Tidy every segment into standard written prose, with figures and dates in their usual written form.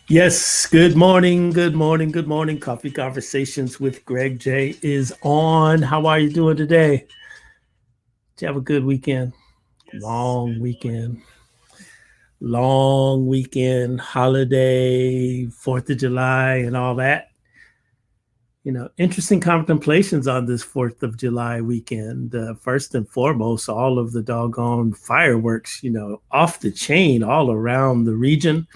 Yes, good morning, good morning, good morning. Coffee Conversations with Greg J is on. How are you doing today? Did you have a good weekend? Yes, Long weekend, holiday, 4th of July and all that. Interesting contemplations on this 4th of July weekend. First and foremost, all of the doggone fireworks, off the chain all around the region.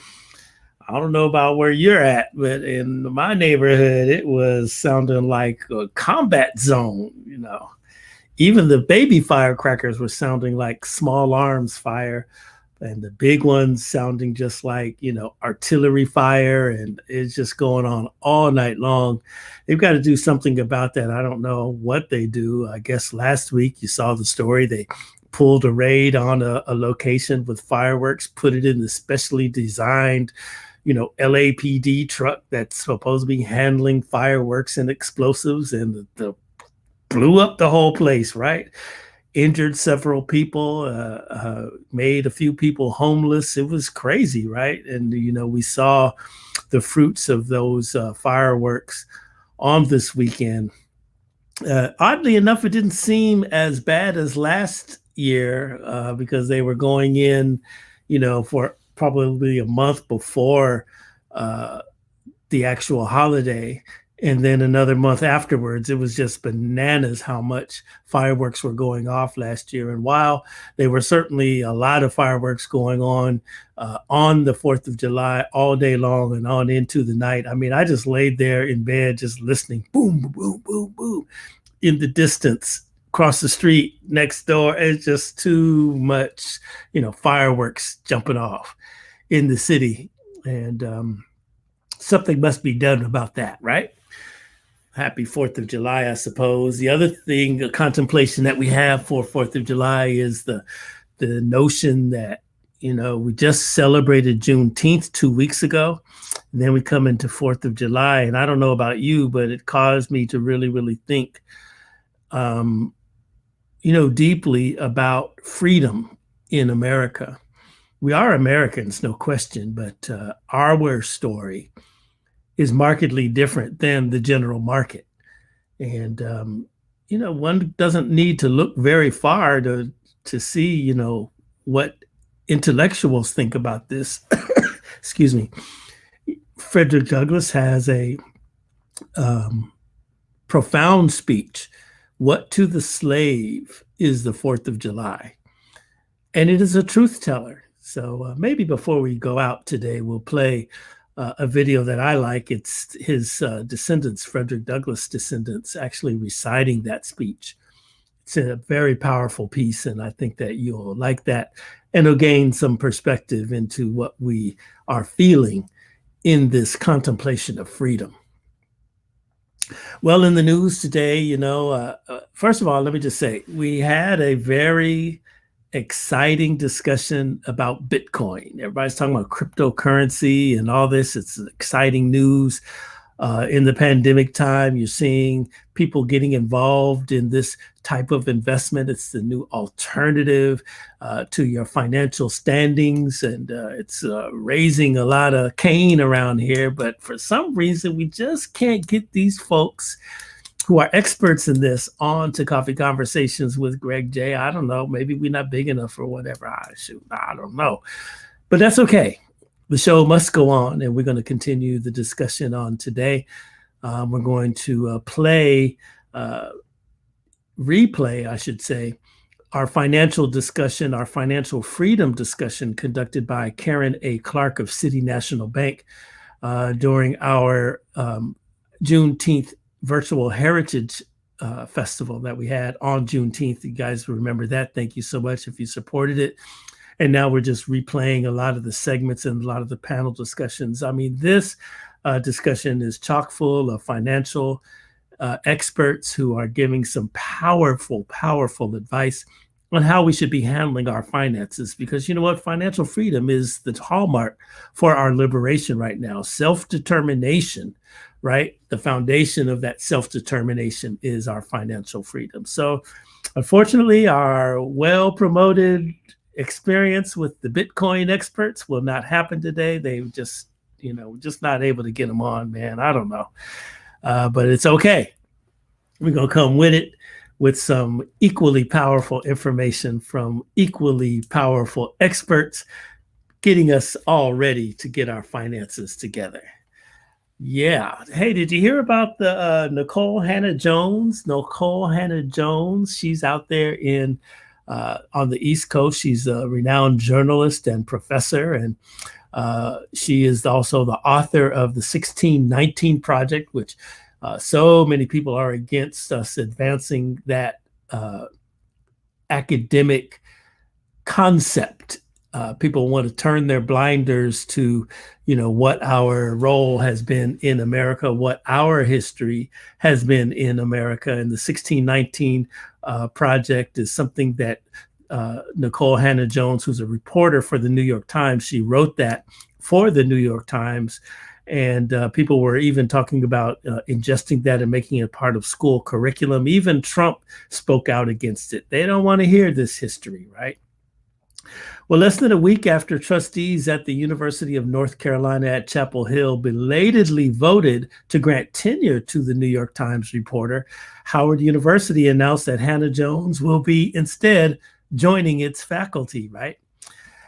I don't know about where you're at, but in my neighborhood, it was sounding like a combat zone. Even the baby firecrackers were sounding like small arms fire, and the big ones sounding just like, artillery fire. And it's just going on all night long. They've got to do something about that. I don't know what they do. I guess last week you saw the story. They pulled a raid on a location with fireworks, put it in the specially designed LAPD truck that's supposed to be handling fireworks and explosives, and the blew up the whole place, right? Injured several people, made a few people homeless. It was crazy, right? And, we saw the fruits of those fireworks on this weekend. Oddly enough, it didn't seem as bad as last year because they were going in, for probably a month before the actual holiday, and then another month afterwards. It was just bananas how much fireworks were going off last year. And while there were certainly a lot of fireworks going on the 4th of July all day long and on into the night, I mean, I just laid there in bed just listening, boom, boom, boom, boom, in the distance. Across the street next door, it's just too much, fireworks jumping off in the city. And something must be done about that, right? Happy 4th of July, I suppose. The other thing, a contemplation that we have for 4th of July is the notion that, we just celebrated Juneteenth 2 weeks ago. And then we come into 4th of July. And I don't know about you, but it caused me to really, really think deeply about freedom in America. We are Americans, no question, but our story is markedly different than the general market. And, one doesn't need to look very far to see, what intellectuals think about this. Excuse me. Frederick Douglass has a profound speech. What to the slave is the 4th of July? And it is a truth teller. So maybe before we go out today, we'll play a video that I like. It's his descendants, Frederick Douglass descendants, actually reciting that speech. It's a very powerful piece, and I think that you'll like that, and it'll gain some perspective into what we are feeling in this contemplation of freedom. Well, in the news today, first of all, let me just say, we had a very exciting discussion about Bitcoin. Everybody's talking about cryptocurrency and all this. It's exciting news. In the pandemic time, you're seeing people getting involved in this type of investment. It's the new alternative to your financial standings, and it's raising a lot of cane around here. But for some reason, we just can't get these folks who are experts in this on to Coffee Conversations with Greg J. I don't know. Maybe we're not big enough or whatever. I don't know. But that's okay. The show must go on, and we're going to continue the discussion on today. We're going to replay, I should say, our financial discussion, our financial freedom discussion conducted by Karen A. Clark of City National Bank. during our Juneteenth virtual heritage festival that we had on Juneteenth. You guys remember that. Thank you so much if you supported it. And now we're just replaying a lot of the segments and a lot of the panel discussions. I mean, this discussion is chock full of financial experts who are giving some powerful, powerful advice on how we should be handling our finances. Because you know what? Financial freedom is the hallmark for our liberation right now. Self-determination, right? The foundation of that self-determination is our financial freedom. So unfortunately, our well-promoted experience with the Bitcoin experts will not happen today. They just, just not able to get them on, man. I don't know. But it's okay. We're going to come with it with some equally powerful information from equally powerful experts, getting us all ready to get our finances together. Yeah. Hey, did you hear about the Nicole Hannah-Jones? Nicole Hannah-Jones, she's out there in on the East Coast. She's a renowned journalist and professor, and she is also the author of the 1619 Project, which so many people are against us advancing that academic concept. People want to turn their blinders to, what our role has been in America, what our history has been in America. And the 1619 Project is something that Nicole Hannah-Jones, who's a reporter for the New York Times, she wrote that for the New York Times. And people were even talking about ingesting that and making it part of school curriculum. Even Trump spoke out against it. They don't want to hear this history, right? Well, less than a week after trustees at the University of North Carolina at Chapel Hill belatedly voted to grant tenure to the New York Times reporter, Howard University announced that Hannah-Jones will be instead joining its faculty, right?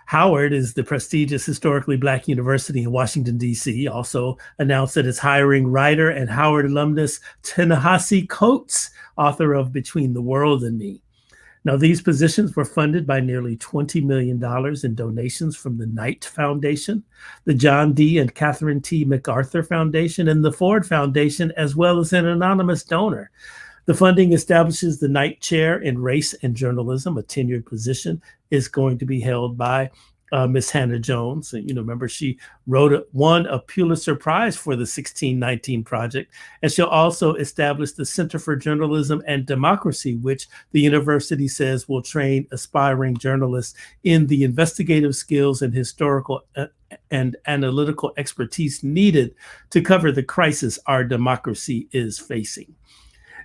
Howard is the prestigious historically Black university in Washington, D.C., also announced that it's hiring writer and Howard alumnus Ta-Nehisi Coates, author of Between the World and Me. Now, these positions were funded by nearly $20 million in donations from the Knight Foundation, the John D. and Catherine T. MacArthur Foundation, and the Ford Foundation, as well as an anonymous donor. The funding establishes the Knight Chair in Race and Journalism, a tenured position, is going to be held by Miss Hannah-Jones. And, remember, she won a Pulitzer Prize for the 1619 Project, and she'll also establish the Center for Journalism and Democracy, which the university says will train aspiring journalists in the investigative skills and historical and analytical expertise needed to cover the crisis our democracy is facing.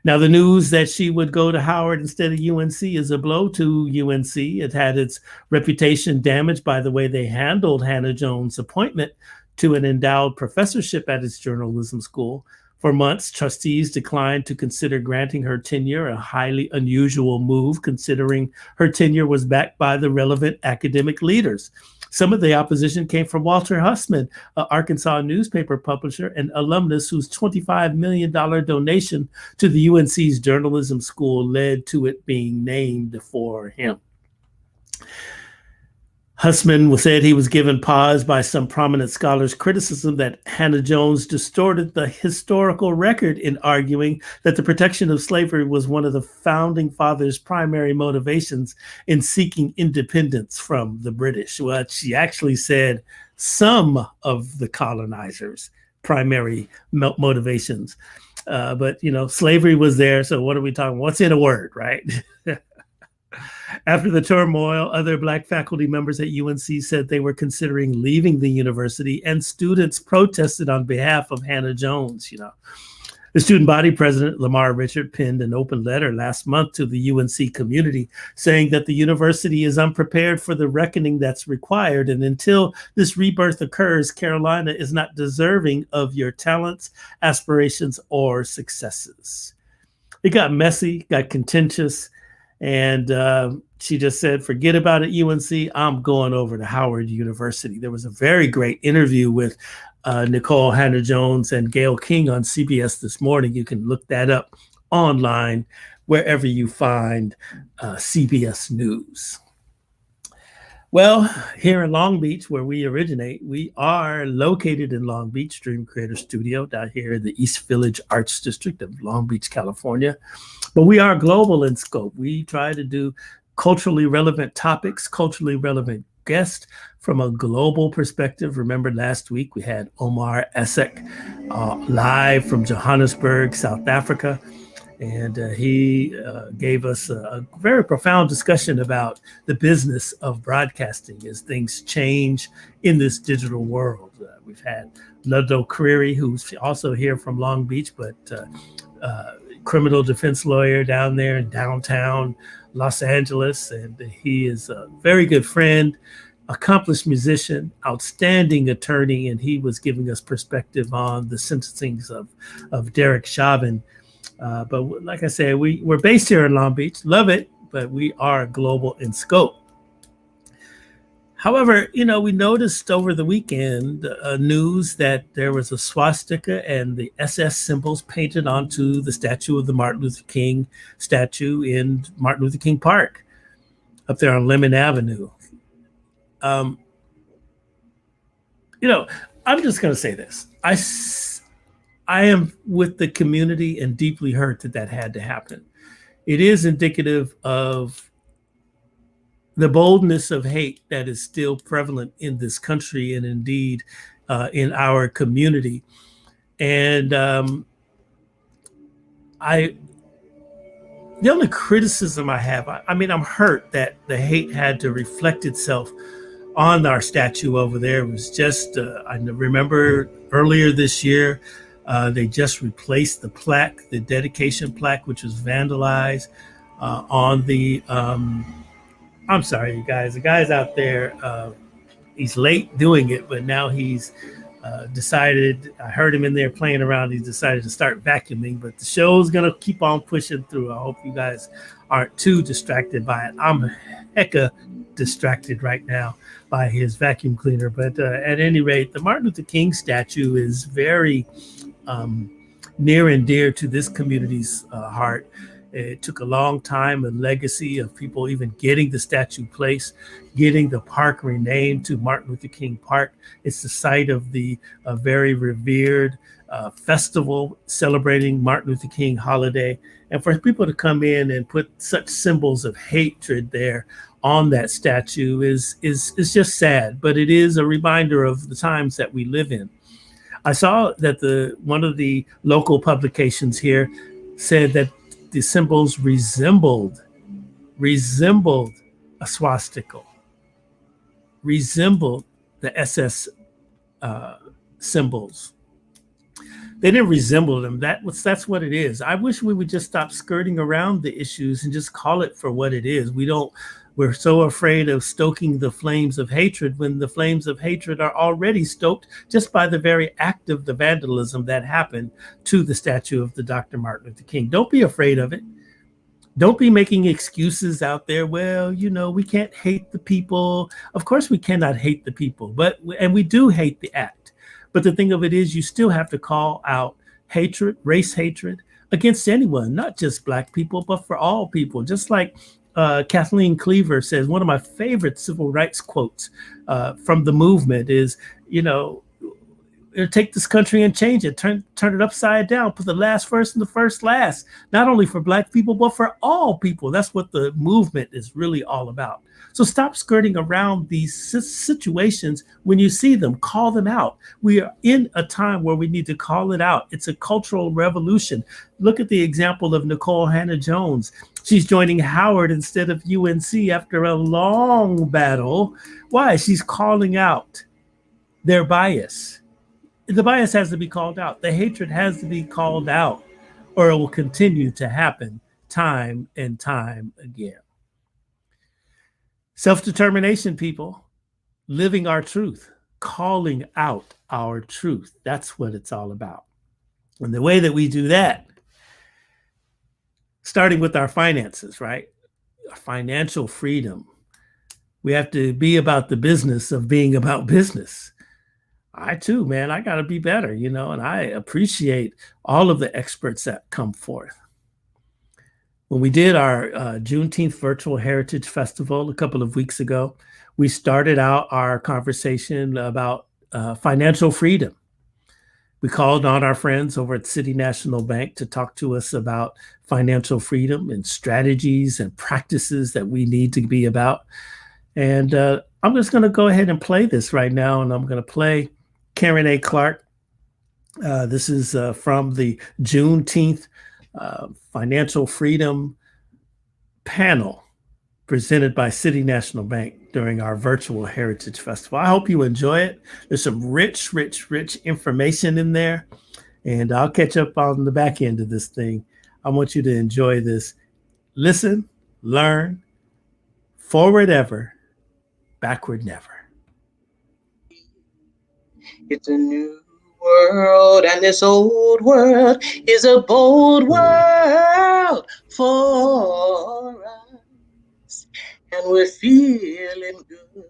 Now, the news that she would go to Howard instead of UNC is a blow to UNC. It had its reputation damaged by the way they handled Hannah-Jones' appointment to an endowed professorship at its journalism school. For months, trustees declined to consider granting her tenure, a highly unusual move considering her tenure was backed by the relevant academic leaders. Some of the opposition came from Walter Hussman, an Arkansas newspaper publisher and alumnus whose $25 million donation to the UNC's journalism school led to it being named for him. Hussman said he was given pause by some prominent scholars' criticism that Hannah-Jones distorted the historical record in arguing that the protection of slavery was one of the founding fathers' primary motivations in seeking independence from the British. Well, she actually said some of the colonizers' primary motivations. But, slavery was there. So what are we talking? What's in a word, right? After the turmoil, other Black faculty members at UNC said they were considering leaving the university, and students protested on behalf of Hannah-Jones. The student body president, Lamar Richard, penned an open letter last month to the UNC community saying that the university is unprepared for the reckoning that's required. And until this rebirth occurs, Carolina is not deserving of your talents, aspirations, or successes. It got messy, got contentious. And she just said, forget about it, UNC. I'm going over to Howard University. There was a very great interview with Nicole Hannah-Jones and Gayle King on CBS this morning. You can look that up online wherever you find CBS News. Well, here in Long Beach, where we originate, we are located in Long Beach Dream Creator Studio down here in the East Village Arts District of Long Beach, California. But we are global in scope. We try to do culturally relevant topics, culturally relevant guests from a global perspective. Remember last week we had Omar Essek live from Johannesburg, South Africa. And he gave us a very profound discussion about the business of broadcasting as things change in this digital world. We've had Ludlow Creary, who's also here from Long Beach, but criminal defense lawyer down there in downtown Los Angeles. And he is a very good friend, accomplished musician, outstanding attorney, and he was giving us perspective on the sentencings of Derek Chauvin. But like I said, we're based here in Long Beach, love it, but we are global in scope. However, we noticed over the weekend news that there was a swastika and the SS symbols painted onto the statue of the Martin Luther King statue in Martin Luther King Park up there on Lemon Avenue. Um, I'm just going to say this. I am with the community and deeply hurt that had to happen. It is indicative of the boldness of hate that is still prevalent in this country and indeed in our community. And the only criticism I have, I'm hurt that the hate had to reflect itself on our statue over there. It was just, I remember earlier this year, they just replaced the plaque, the dedication plaque, which was vandalized on the, I'm sorry, you guys, the guy's out there, he's late doing it, but now he's decided, I heard him in there playing around, he's decided to start vacuuming, but the show's going to keep on pushing through. I hope you guys aren't too distracted by it. I'm hecka distracted right now by his vacuum cleaner. But at any rate, the Martin Luther King statue is very near and dear to this community's heart. It took a long time, a legacy of people even getting the statue placed, getting the park renamed to Martin Luther King Park. It's the site of the very revered festival celebrating Martin Luther King holiday. And for people to come in and put such symbols of hatred there on that statue is just sad, but it is a reminder of the times that we live in. I saw that one of the local publications here said that the symbols resembled a swastika, resembled the SS symbols. They didn't resemble them. That's what it is. I wish we would just stop skirting around the issues and just call it for what it is. We're so afraid of stoking the flames of hatred when the flames of hatred are already stoked just by the very act of the vandalism that happened to the statue of the Dr. Martin Luther King. Don't be afraid of it. Don't be making excuses out there. Well, we can't hate the people. Of course we cannot hate the people, and we do hate the act. But the thing of it is, you still have to call out hatred, race hatred against anyone, not just Black people, but for all people. Just like Kathleen Cleaver says, one of my favorite civil rights quotes from the movement is, take this country and change it, turn it upside down, put the last first and the first last, not only for Black people, but for all people. That's what the movement is really all about. So stop skirting around these situations when you see them, call them out. We are in a time where we need to call it out. It's a cultural revolution. Look at the example of Nicole Hannah-Jones. She's joining Howard instead of UNC after a long battle. Why? She's calling out their bias. The bias has to be called out. The hatred has to be called out, or it will continue to happen time and time again. Self-determination, people, living our truth, calling out our truth. That's what it's all about. And the way that we do that, starting with our finances, right? Our financial freedom. We have to be about the business of being about business. I too, man, I got to be better, and I appreciate all of the experts that come forth. When we did our Juneteenth Virtual Heritage Festival a couple of weeks ago, we started out our conversation about financial freedom. We called on our friends over at City National Bank to talk to us about financial freedom and strategies and practices that we need to be about. And I'm just going to go ahead and play this right now. And I'm going to play Karen A. Clark. This is from the Juneteenth Financial Freedom panel presented by City National Bank during our virtual Heritage Festival. I hope you enjoy it. There's some rich information in there, and I'll catch up on the back end of this thing. I want you to enjoy this. Listen, learn, forward ever, backward never. It's a new world, and this old world is a bold world for us, and we're feeling good.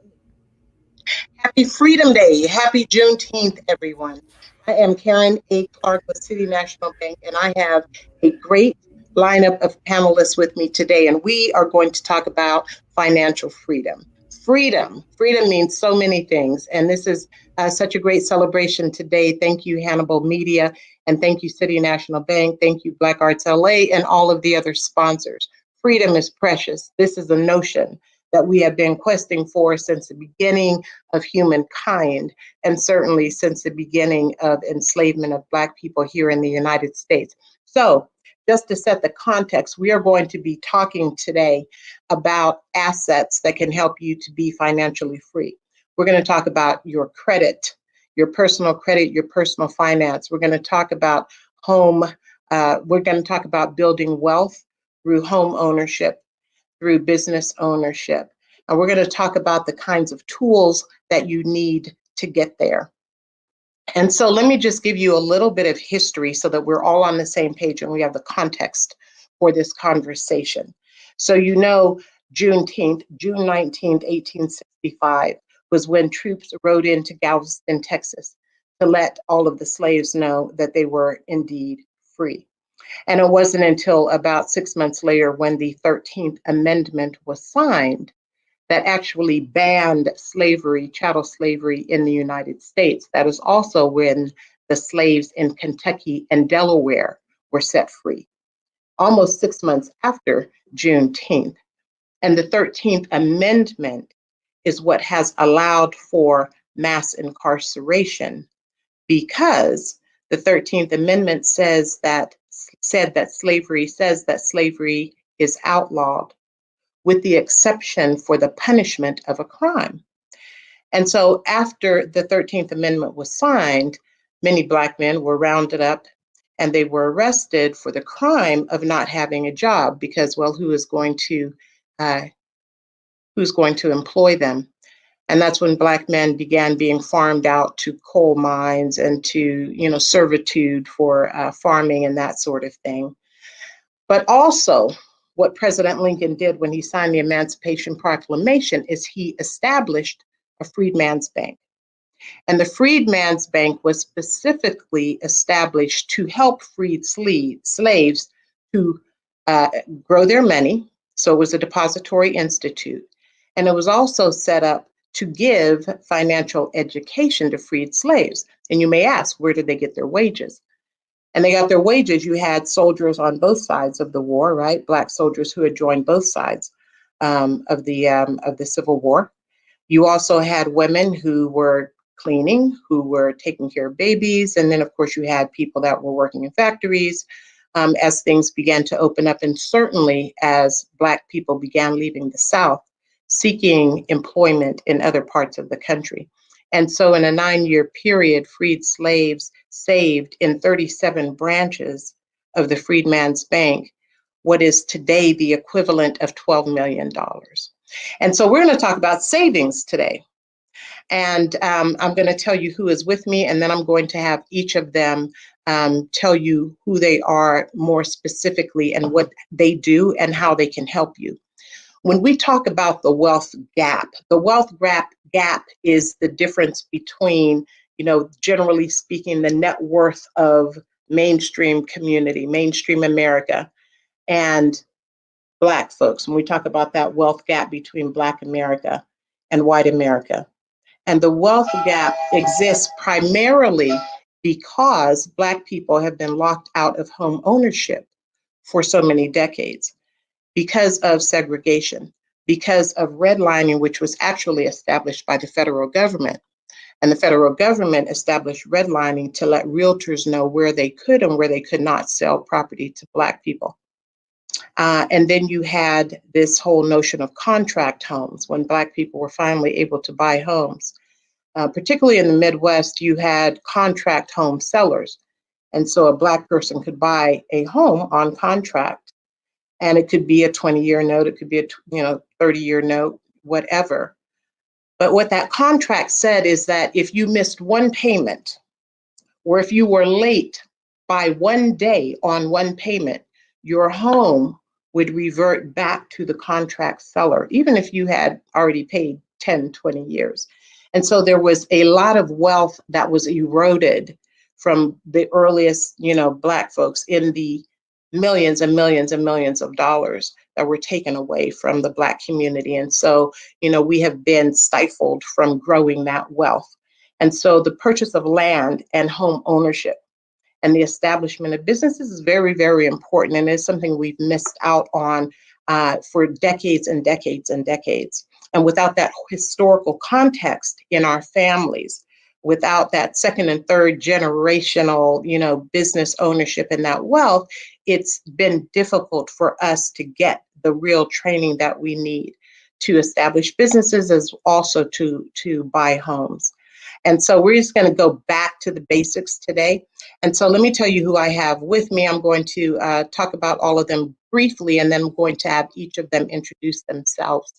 Happy Freedom Day. Happy Juneteenth, everyone. I am Karen A. Clark with City National Bank, and I have a great lineup of panelists with me today, and we are going to talk about financial freedom. Freedom means so many things, and this is such a great celebration today. Thank you, Hannibal Media, and thank you, City National Bank. Thank you, Black Arts LA, and all of the other sponsors. Freedom is precious. This is a notion that we have been questing for since the beginning of humankind, and certainly since the beginning of enslavement of Black people here in the United States. So, just to set the context, we are going to be talking today about assets that can help you to be financially free. We're going to talk about your credit, your personal finance. We're going to talk about home. We're going to talk about building wealth through home ownership, through business ownership. And we're going to talk about the kinds of tools that you need to get there. And so let me just give you a little bit of history so that we're all on the same page and we have the context for this conversation. So you know, June 19th, 1865 was when troops rode into Galveston, Texas to let all of the slaves know that they were indeed free. And it wasn't until about 6 months later when the 13th Amendment was signed that actually banned slavery, chattel slavery in the United States. That is also when the slaves in Kentucky and Delaware were set free, almost 6 months after Juneteenth. And the 13th Amendment is what has allowed for mass incarceration, because the 13th Amendment said that slavery is outlawed, with the exception for the punishment of a crime. And so after the 13th Amendment was signed, many Black men were rounded up and they were arrested for the crime of not having a job, because, well, who's going to employ them? And that's when Black men began being farmed out to coal mines and to, servitude for farming and that sort of thing. But also, what President Lincoln did when he signed the Emancipation Proclamation is he established a Freedman's Bank. And the Freedman's Bank was specifically established to help freed slaves to grow their money. So it was a depository institute. And it was also set up to give financial education to freed slaves. And you may ask, where did they get their wages? And they got their wages. You had soldiers on both sides of the war, right? Black soldiers who had joined both sides of the Civil War. You also had women who were cleaning, who were taking care of babies. And then, of course, you had people that were working in factories as things began to open up. And certainly as Black people began leaving the South, seeking employment in other parts of the country. And so in a 9-year period, freed slaves saved in 37 branches of the Freedman's Bank what is today the equivalent of $12 million. And so we're going to talk about savings today. And I'm going to tell you who is with me, and then I'm going to have each of them tell you who they are more specifically and what they do and how they can help you. When we talk about the wealth gap is the difference between, generally speaking, the net worth of mainstream community, mainstream America, and Black folks, when we talk about that wealth gap between Black America and white America. And the wealth gap exists primarily because Black people have been locked out of home ownership for so many decades because of segregation, because of redlining, which was actually established by the federal government. And the federal government established redlining to let realtors know where they could and where they could not sell property to Black people. And then you had this whole notion of contract homes when Black people were finally able to buy homes. Particularly in the Midwest, you had contract home sellers. And so a Black person could buy a home on contract, and it could be a 20-year note, it could be a 30-year note, whatever. But what that contract said is that if you missed one payment, or if you were late by one day on one payment, your home would revert back to the contract seller, even if you had already paid 10, 20 years. And so there was a lot of wealth that was eroded from the earliest, Black folks, in the millions and millions and millions of dollars that were taken away from the Black community. And so, we have been stifled from growing that wealth. And so the purchase of land and home ownership and the establishment of businesses is very, very important. And it's something we've missed out on for decades and decades and decades. And without that historical context in our families, without that second and third generational, business ownership and that wealth, it's been difficult for us to get the real training that we need to establish businesses, as also to buy homes. And so we're just going to go back to the basics today. And so let me tell you who I have with me. I'm going to talk about all of them briefly, and then I'm going to have each of them introduce themselves.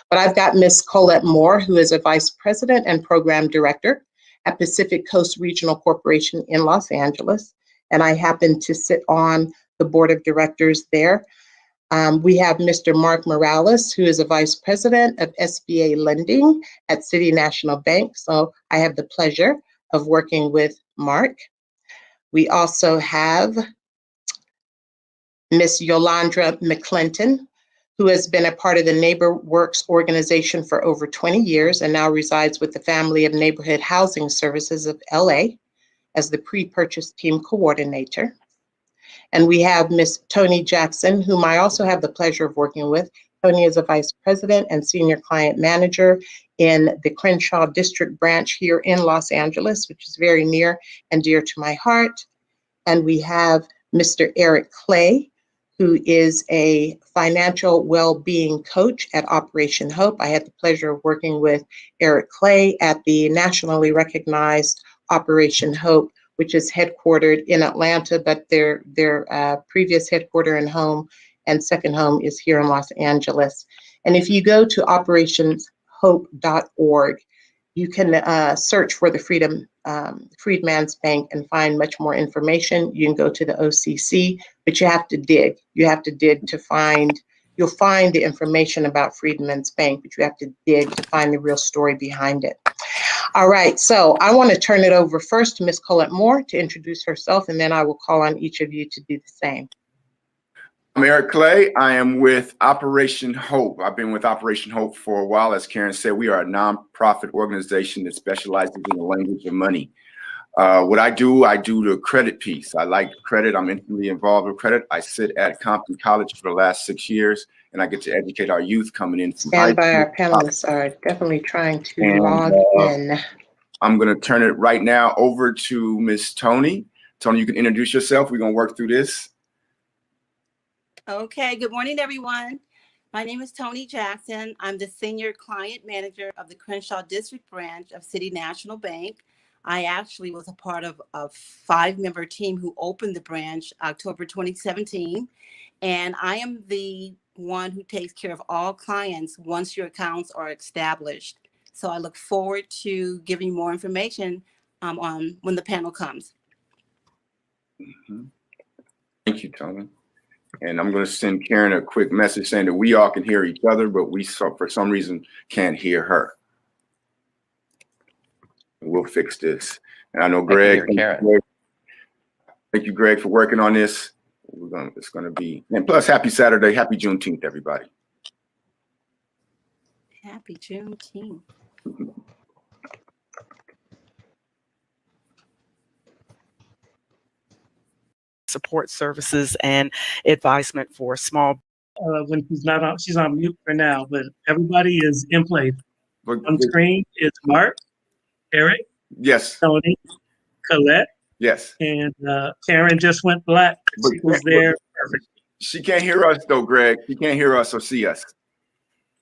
But I've got Ms. Colette Moore, who is a Vice President and Program Director at Pacific Coast Regional Corporation in Los Angeles. And I happen to sit on the board of directors there. We have Mr. Mark Morales, who is a Vice President of SBA Lending at City National Bank. So I have the pleasure of working with Mark. We also have Ms. Yolandra McClinton, who has been a part of the NeighborWorks organization for over 20 years and now resides with the Family of Neighborhood Housing Services of LA as the pre-purchase team coordinator. And we have Ms. Toni Jackson, whom I also have the pleasure of working with. Toni is a Vice President and Senior Client Manager in the Crenshaw District Branch here in Los Angeles, which is very near and dear to my heart. And we have Mr. Eric Clay, who is a financial well-being coach at Operation Hope. I had the pleasure of working with Eric Clay at the nationally recognized Operation Hope, which is headquartered in Atlanta, but their previous headquarter and home and second home is here in Los Angeles. And if you go to operationshope.org, you can search for the Freedman's Bank and find much more information. You can go to the OCC, but you have to dig. You have to dig to find, you'll find the information about Freedman's Bank, but you have to dig to find the real story behind it. All right, so I want to turn it over first to Ms. Colette Moore to introduce herself, and then I will call on each of you to do the same. I'm Eric Clay. I am with Operation Hope. I've been with Operation Hope for a while. As Karen said, we are a nonprofit organization that specializes in the language of money. What I do the credit piece. I like credit. I'm intimately involved with credit. I sit at Compton College for the last 6 years, and I get to educate our youth coming in from Stand by, our panelists are definitely trying to log in. I'm going to turn it right now over to Miss Toni. Toni, you can introduce yourself. We're going to work through this. Okay, good morning, everyone. My name is Toni Jackson. I'm the Senior Client Manager of the Crenshaw District Branch of City National Bank. I actually was a part of a 5-member team who opened the branch October 2017. And I am the one who takes care of all clients once your accounts are established. So I look forward to giving more information on when the panel comes. Mm-hmm. Thank you, Toni. And I'm going to send Karen a quick message saying that we all can hear each other, but we for some reason can't hear her. We'll fix this. And I know Greg. Thank you, Greg, for working on this. It's gonna be, and plus, happy Saturday, happy Juneteenth, everybody. Happy Juneteenth. Support services and advisement for small. When she's on mute for now, but everybody is in place. On screen, it's Mark, Eric, Yes. Tony, Colette, Yes. and Karen just went black. She was there. Perfect. She can't hear us though, Greg. She can't hear us or see us.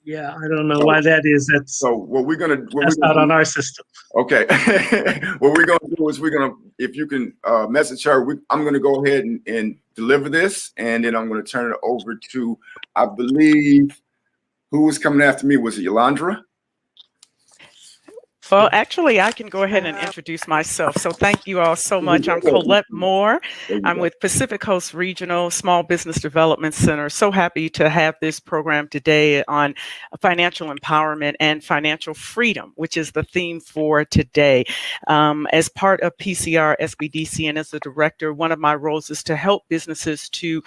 Yeah, I don't know why that is. That's not on our system. Okay. What we're gonna do is if you can message her, I'm gonna go ahead and deliver this, and then I'm gonna turn it over to, I believe, who was coming after me? Was it Yolandra? Well, actually, I can go ahead and introduce myself. So thank you all so much. I'm Colette Moore. I'm with Pacific Coast Regional Small Business Development Center. So happy to have this program today on financial empowerment and financial freedom, which is the theme for today. As part of PCR SBDC and as the director, one of my roles is to help businesses to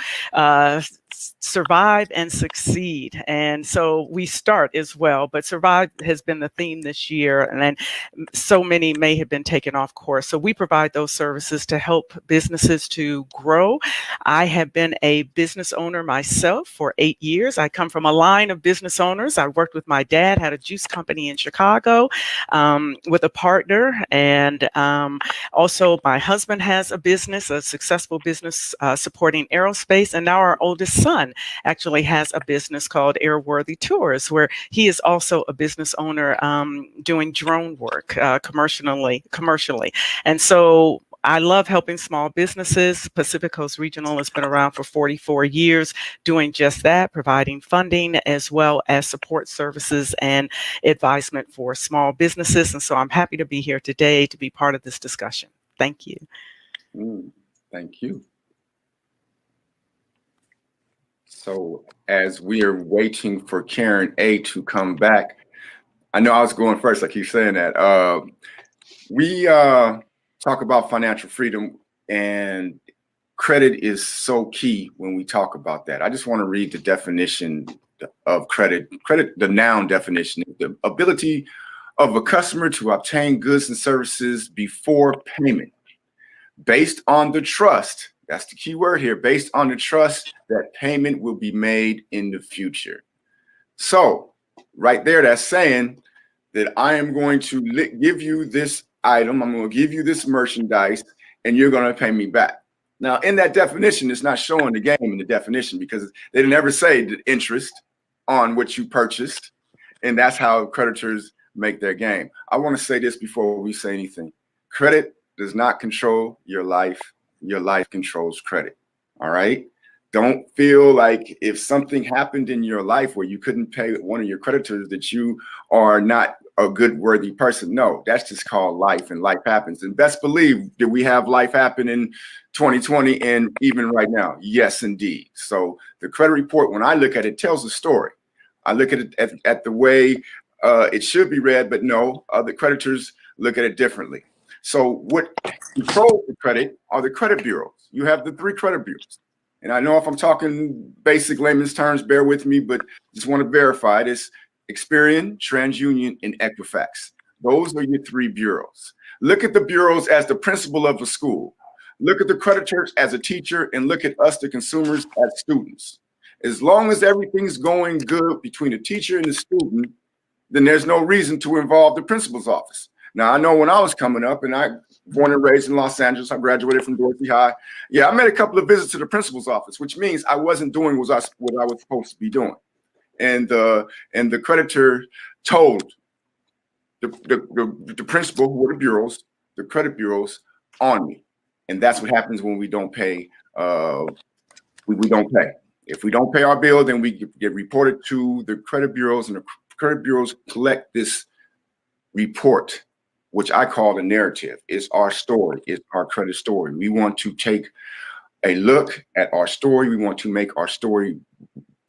survive and succeed. And so we start as well, but survive has been the theme this year, and then so many may have been taken off course. So we provide those services to help businesses to grow. I have been a business owner myself for 8 years. I come from a line of business owners. I worked with my dad, had a juice company in Chicago with a partner. And also my husband has a business, a successful business supporting aerospace. And now our oldest son actually has a business called Airworthy Tours, where he is also a business owner doing drone work commercially. And so I love helping small businesses. Pacific Coast Regional has been around for 44 years doing just that, providing funding as well as support services and advisement for small businesses. And so I'm happy to be here today to be part of this discussion. Thank you. Thank you. So as we are waiting for Karen A to come back, I know I was going first. I keep saying that. We talk about financial freedom, and credit is so key when we talk about that. I just want to read the definition of credit. Credit, the noun definition, the ability of a customer to obtain goods and services before payment, based on the trust. That's the key word here, based on the trust that payment will be made in the future. So right there, that's saying that I am going to give you this item, I'm going to give you this merchandise, and you're going to pay me back. Now, in that definition, it's not showing the game in the definition because they didn't ever say the interest on what you purchased, and that's how creditors make their game. I want to say this before we say anything. Credit does not control your life. Your life controls credit. All right. Don't feel like if something happened in your life where you couldn't pay one of your creditors that you are not a good, worthy person. No, that's just called life, and life happens. And best believe that we have life happen in 2020 and even right now. Yes, indeed. So the credit report, when I look at it, tells a story. I look at it at the way it should be read, but no, other creditors look at it differently. So what controls the credit are the credit bureaus. You have the 3 credit bureaus. And I know if I'm talking basic layman's terms, bear with me, but just want to verify this: Experian, TransUnion, and Equifax. Those are your 3 bureaus. Look at the bureaus as the principal of the school. Look at the creditors as a teacher, and look at us, the consumers, as students. As long as everything's going good between the teacher and the student, then there's no reason to involve the principal's office. Now, I know when I was coming up, and I born and raised in Los Angeles, I graduated from Dorothy High. Yeah, I made a couple of visits to the principal's office, which means I wasn't doing what I was supposed to be doing. And the creditor told the principal, who were the bureaus, the credit bureaus, on me. And that's what happens when we don't pay. We don't pay. If we don't pay our bill, then we get reported to the credit bureaus, and the credit bureaus collect this report, which I call the narrative. It's our story. It's our credit story. We want to take a look at our story. We want to make our story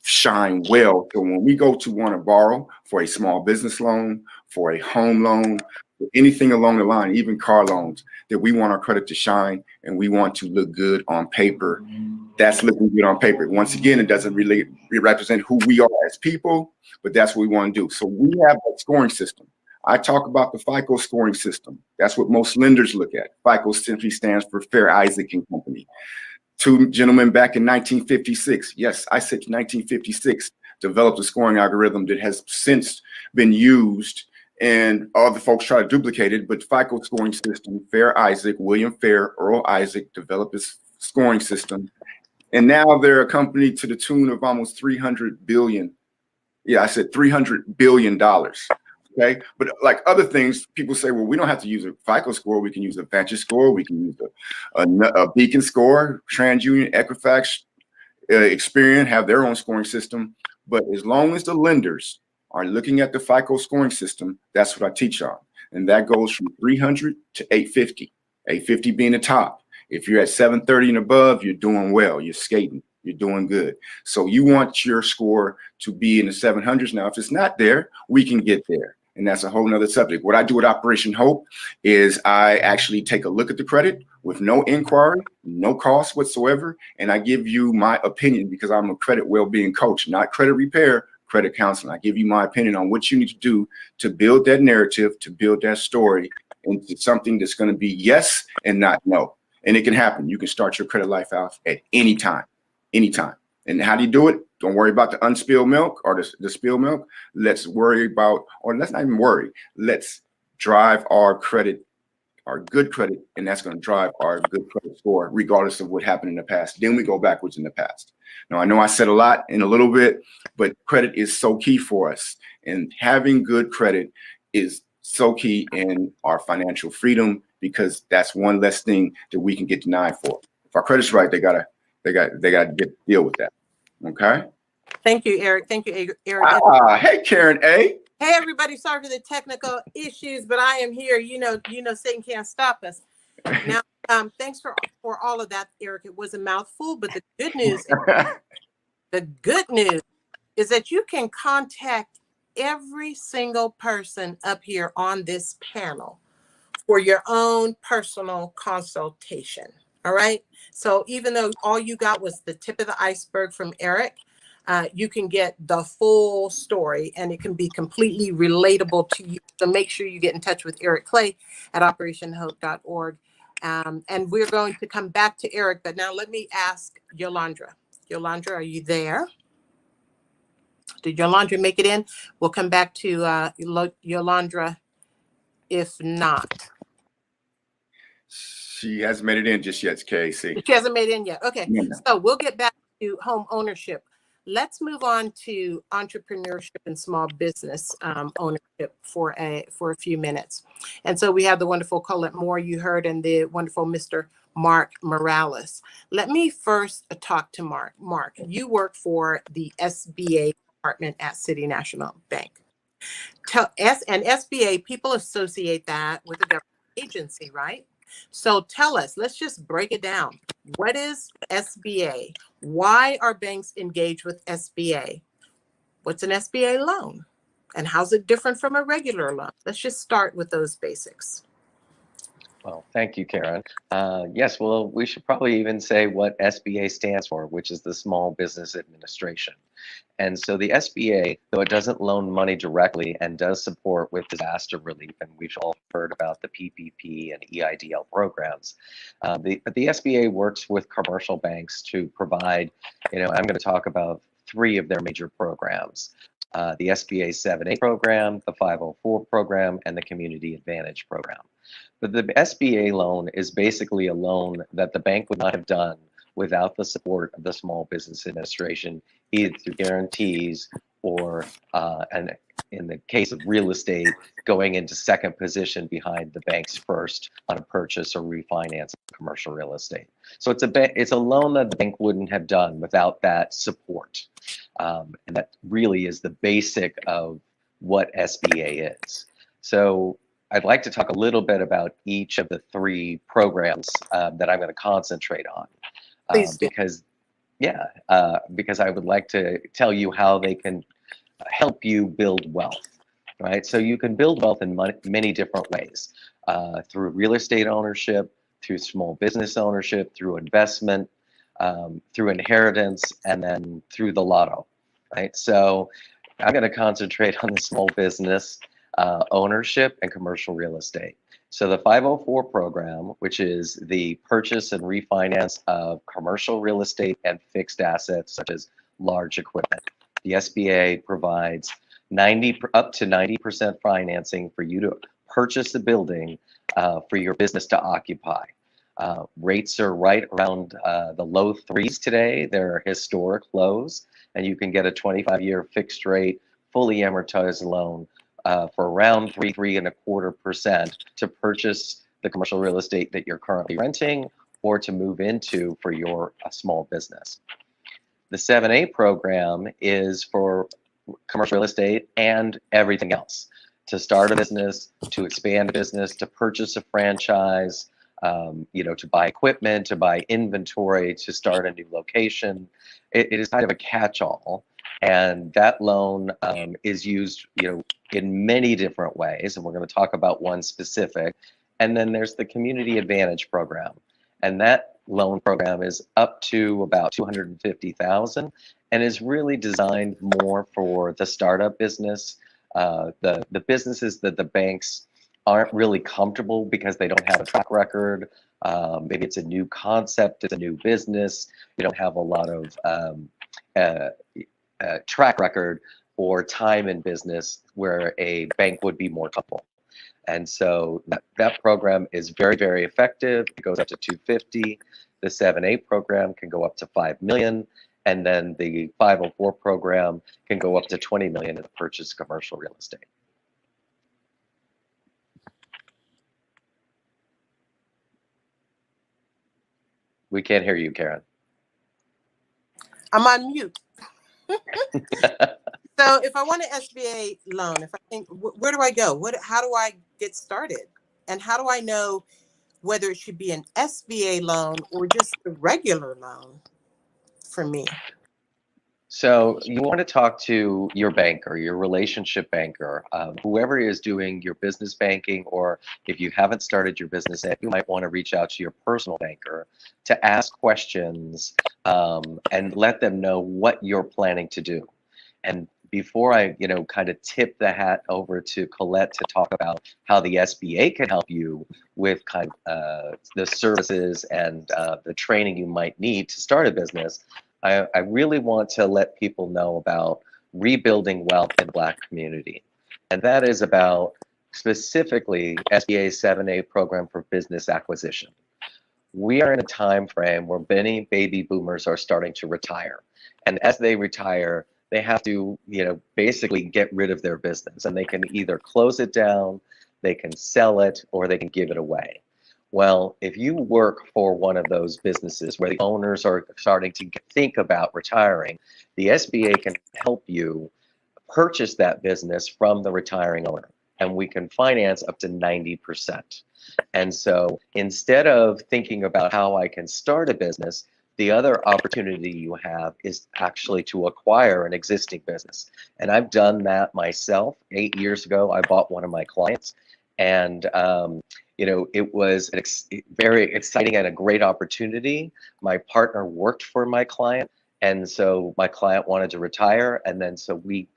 shine well. So when we go to want to borrow for a small business loan, for a home loan, anything along the line, even car loans, that we want our credit to shine and we want to look good on paper. That's looking good on paper. Once again, it doesn't really represent who we are as people, but that's what we want to do. So we have a scoring system. I talk about the FICO scoring system. That's what most lenders look at. FICO simply stands for Fair Isaac and Company. Two gentlemen back in 1956, yes, I said 1956, developed a scoring algorithm that has since been used, and other folks try to duplicate it, but FICO scoring system, Fair Isaac, William Fair, Earl Isaac developed this scoring system. And now they're a company to the tune of almost 300 billion. Yeah, I said $300 billion. Okay. But like other things, people say, well, we don't have to use a FICO score. We can use a Vantage score. We can use a Beacon score. TransUnion, Equifax, Experian have their own scoring system. But as long as the lenders are looking at the FICO scoring system, that's what I teach on. And that goes from 300 to 850, 850 being the top. If you're at 730 and above, you're doing well. You're skating. You're doing good. So you want your score to be in the 700s. Now, if it's not there, we can get there. And that's a whole nother subject. What I do at Operation Hope is I actually take a look at the credit with no inquiry, no cost whatsoever. And I give you my opinion because I'm a credit well-being coach, not credit repair, credit counseling. I give you my opinion on what you need to do to build that narrative, to build that story into something that's going to be yes and not no. And it can happen. You can start your credit life out at any time, anytime. And how do you do it? Don't worry about the unspilled milk or the spilled milk. Let's worry about, or let's not even worry. Let's drive our credit, our good credit, and that's going to drive our good credit score, regardless of what happened in the past. Then we go backwards in the past. Now, I know I said a lot in a little bit, but credit is so key for us. And having good credit is so key in our financial freedom because that's one less thing that we can get denied for. If our credit's right, they gotta deal with that. Okay. Thank you, Eric. Thank you, Eric. Hey, Karen A. Hey, everybody. Sorry for the technical issues, but I am here. You know, Satan can't stop us. Now, thanks for all of that, Eric. It was a mouthful, but the good news, is that you can contact every single person up here on this panel for your own personal consultation. All right. So even though all you got was the tip of the iceberg from Eric, you can get the full story and it can be completely relatable to you. So make sure you get in touch with Eric Clay at operationhope.org. And we're going to come back to Eric, but now let me ask Yolandra. Yolandra, are you there? Did Yolandra make it in? We'll come back to Yolandra if not. She hasn't made it in just yet, KC. She hasn't made it in yet. Okay, No. So we'll get back to home ownership. Let's move on to entrepreneurship and small business ownership for a few minutes. And so we have the wonderful Colette Moore you heard and the wonderful Mr. Mark Morales. Let me first talk to Mark. Mark, you work for the SBA department at City National Bank. And SBA, people associate that with a government agency, right? So tell us, let's just break it down. What is SBA? Why are banks engaged with SBA? What's an SBA loan? And how's it different from a regular loan? Let's just start with those basics. Well, thank you, Karen. Yes, well, we should probably even say what SBA stands for, which is the Small Business Administration. And so the SBA, though it doesn't loan money directly and does support with disaster relief, and we've all heard about the PPP and EIDL programs, but the SBA works with commercial banks to provide, I'm going to talk about 3 of their major programs. The SBA 7A program, the 504 program, and the Community Advantage program. But the SBA loan is basically a loan that the bank would not have done without the support of the Small Business Administration, either through guarantees or, and in the case of real estate, going into second position behind the bank's first on a purchase or refinance of commercial real estate. So it's a loan that the bank wouldn't have done without that support. And that really is the basic of what SBA is. So I'd like to talk a little bit about each of the 3 programs that I'm going to concentrate on. Because Yeah, because I would like to tell you how they can help you build wealth, right? So you can build wealth in many different ways, through real estate ownership, through small business ownership, through investment, through inheritance, and then through the lotto, right? So I'm going to concentrate on the small business ownership and commercial real estate. So the 504 program, which is the purchase and refinance of commercial real estate and fixed assets such as large equipment. The SBA provides up to 90% financing for you to purchase a building for your business to occupy. Rates are right around the low threes today. They're historic lows, and you can get a 25-year fixed rate, fully amortized loan for around 3.25% to purchase the commercial real estate that you're currently renting or to move into for your small business. The 7A program is for commercial real estate and everything else. To start a business, to expand a business, to purchase a franchise, to buy equipment, to buy inventory, to start a new location. It is kind of a catch-all. And that loan is used, in many different ways. And we're going to talk about one specific. And then there's the Community Advantage program. And that loan program is up to about $250,000 and is really designed more for the startup business, the businesses that the banks aren't really comfortable because they don't have a track record. Maybe it's a new concept, it's a new business. You don't have a lot of track record or time in business where a bank would be more comfortable. And so that program is very, very effective. It goes up to 250. The 7A program can go up to 5 million. And then the 504 program can go up to 20 million to purchase commercial real estate. We can't hear you, Karen. I'm on mute. So if I want an SBA loan, if I think, where do I go? How do I get started? And how do I know whether it should be an SBA loan or just a regular loan for me? So you want to talk to your banker, your relationship banker, whoever is doing your business banking, or if you haven't started your business yet, you might want to reach out to your personal banker to ask questions and let them know what you're planning to do. And before I, kind of tip the hat over to Colette to talk about how the SBA can help you with kind of the services and the training you might need to start a business, I really want to let people know about rebuilding wealth in the Black community. And that is about specifically SBA 7A program for business acquisition. We are in a time frame where many baby boomers are starting to retire. And as they retire, they have to, basically get rid of their business, and they can either close it down, they can sell it, or they can give it away. Well, if you work for one of those businesses where the owners are starting to think about retiring, the SBA can help you purchase that business from the retiring owner, and we can finance up to 90%. And so instead of thinking about how I can start a business, the other opportunity you have is actually to acquire an existing business. And I've done that myself. 8 years ago, I bought one of my clients, and it was very exciting and a great opportunity. My partner worked for my client, and so my client wanted to retire, and then so we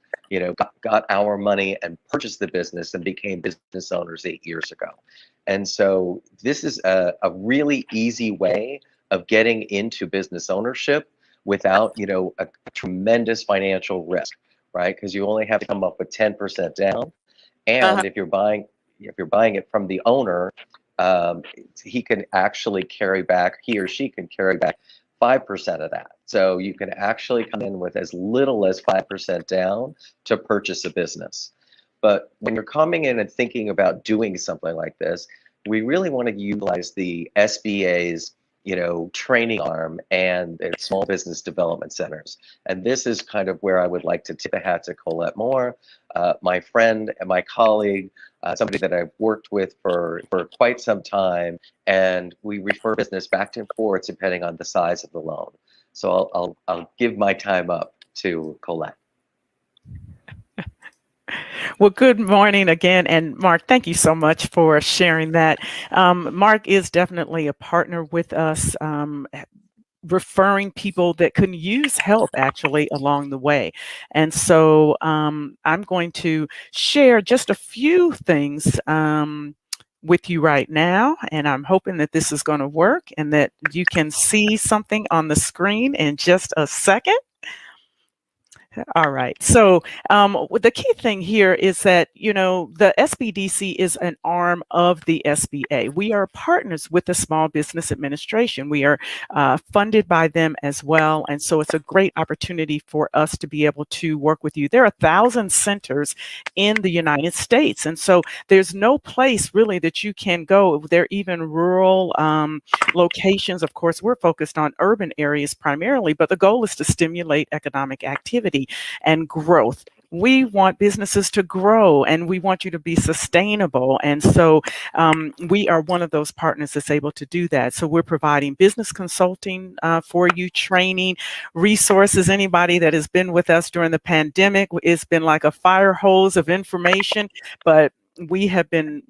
got our money and purchased the business and became business owners 8 years ago. And so this is a really easy way of getting into business ownership without a tremendous financial risk, right? Because you only have to come up with 10% down, and if you're buying it from the owner, he can actually carry back, he or she can carry back 5% of that. So you can actually come in with as little as 5% down to purchase a business. But when you're coming in and thinking about doing something like this, we really want to utilize the SBA's training arm and their small business development centers. And this is kind of where I would like to tip a hat to Colette Moore, my friend and my colleague, somebody that I've worked with for quite some time, and we refer business back and forth depending on the size of the loan. So I'll give my time up to Colette. Well, good morning again. And Mark, thank you so much for sharing that. Mark is definitely a partner with us. Referring people that can use help actually along the way. And so I'm going to share just a few things with you right now. And I'm hoping that this is going to work and that you can see something on the screen in just a second. All right. So the key thing here is that, the SBDC is an arm of the SBA. We are partners with the Small Business Administration. We are funded by them as well. And so it's a great opportunity for us to be able to work with you. There are 1,000 centers in the United States. And so there's no place really that you can go. There are even rural locations. Of course, we're focused on urban areas primarily, but the goal is to stimulate economic activity and growth. We want businesses to grow and we want you to be sustainable. And so we are one of those partners that's able to do that. So we're providing business consulting for you, training, resources. Anybody that has been with us during the pandemic, it's been like a fire hose of information, but we have been,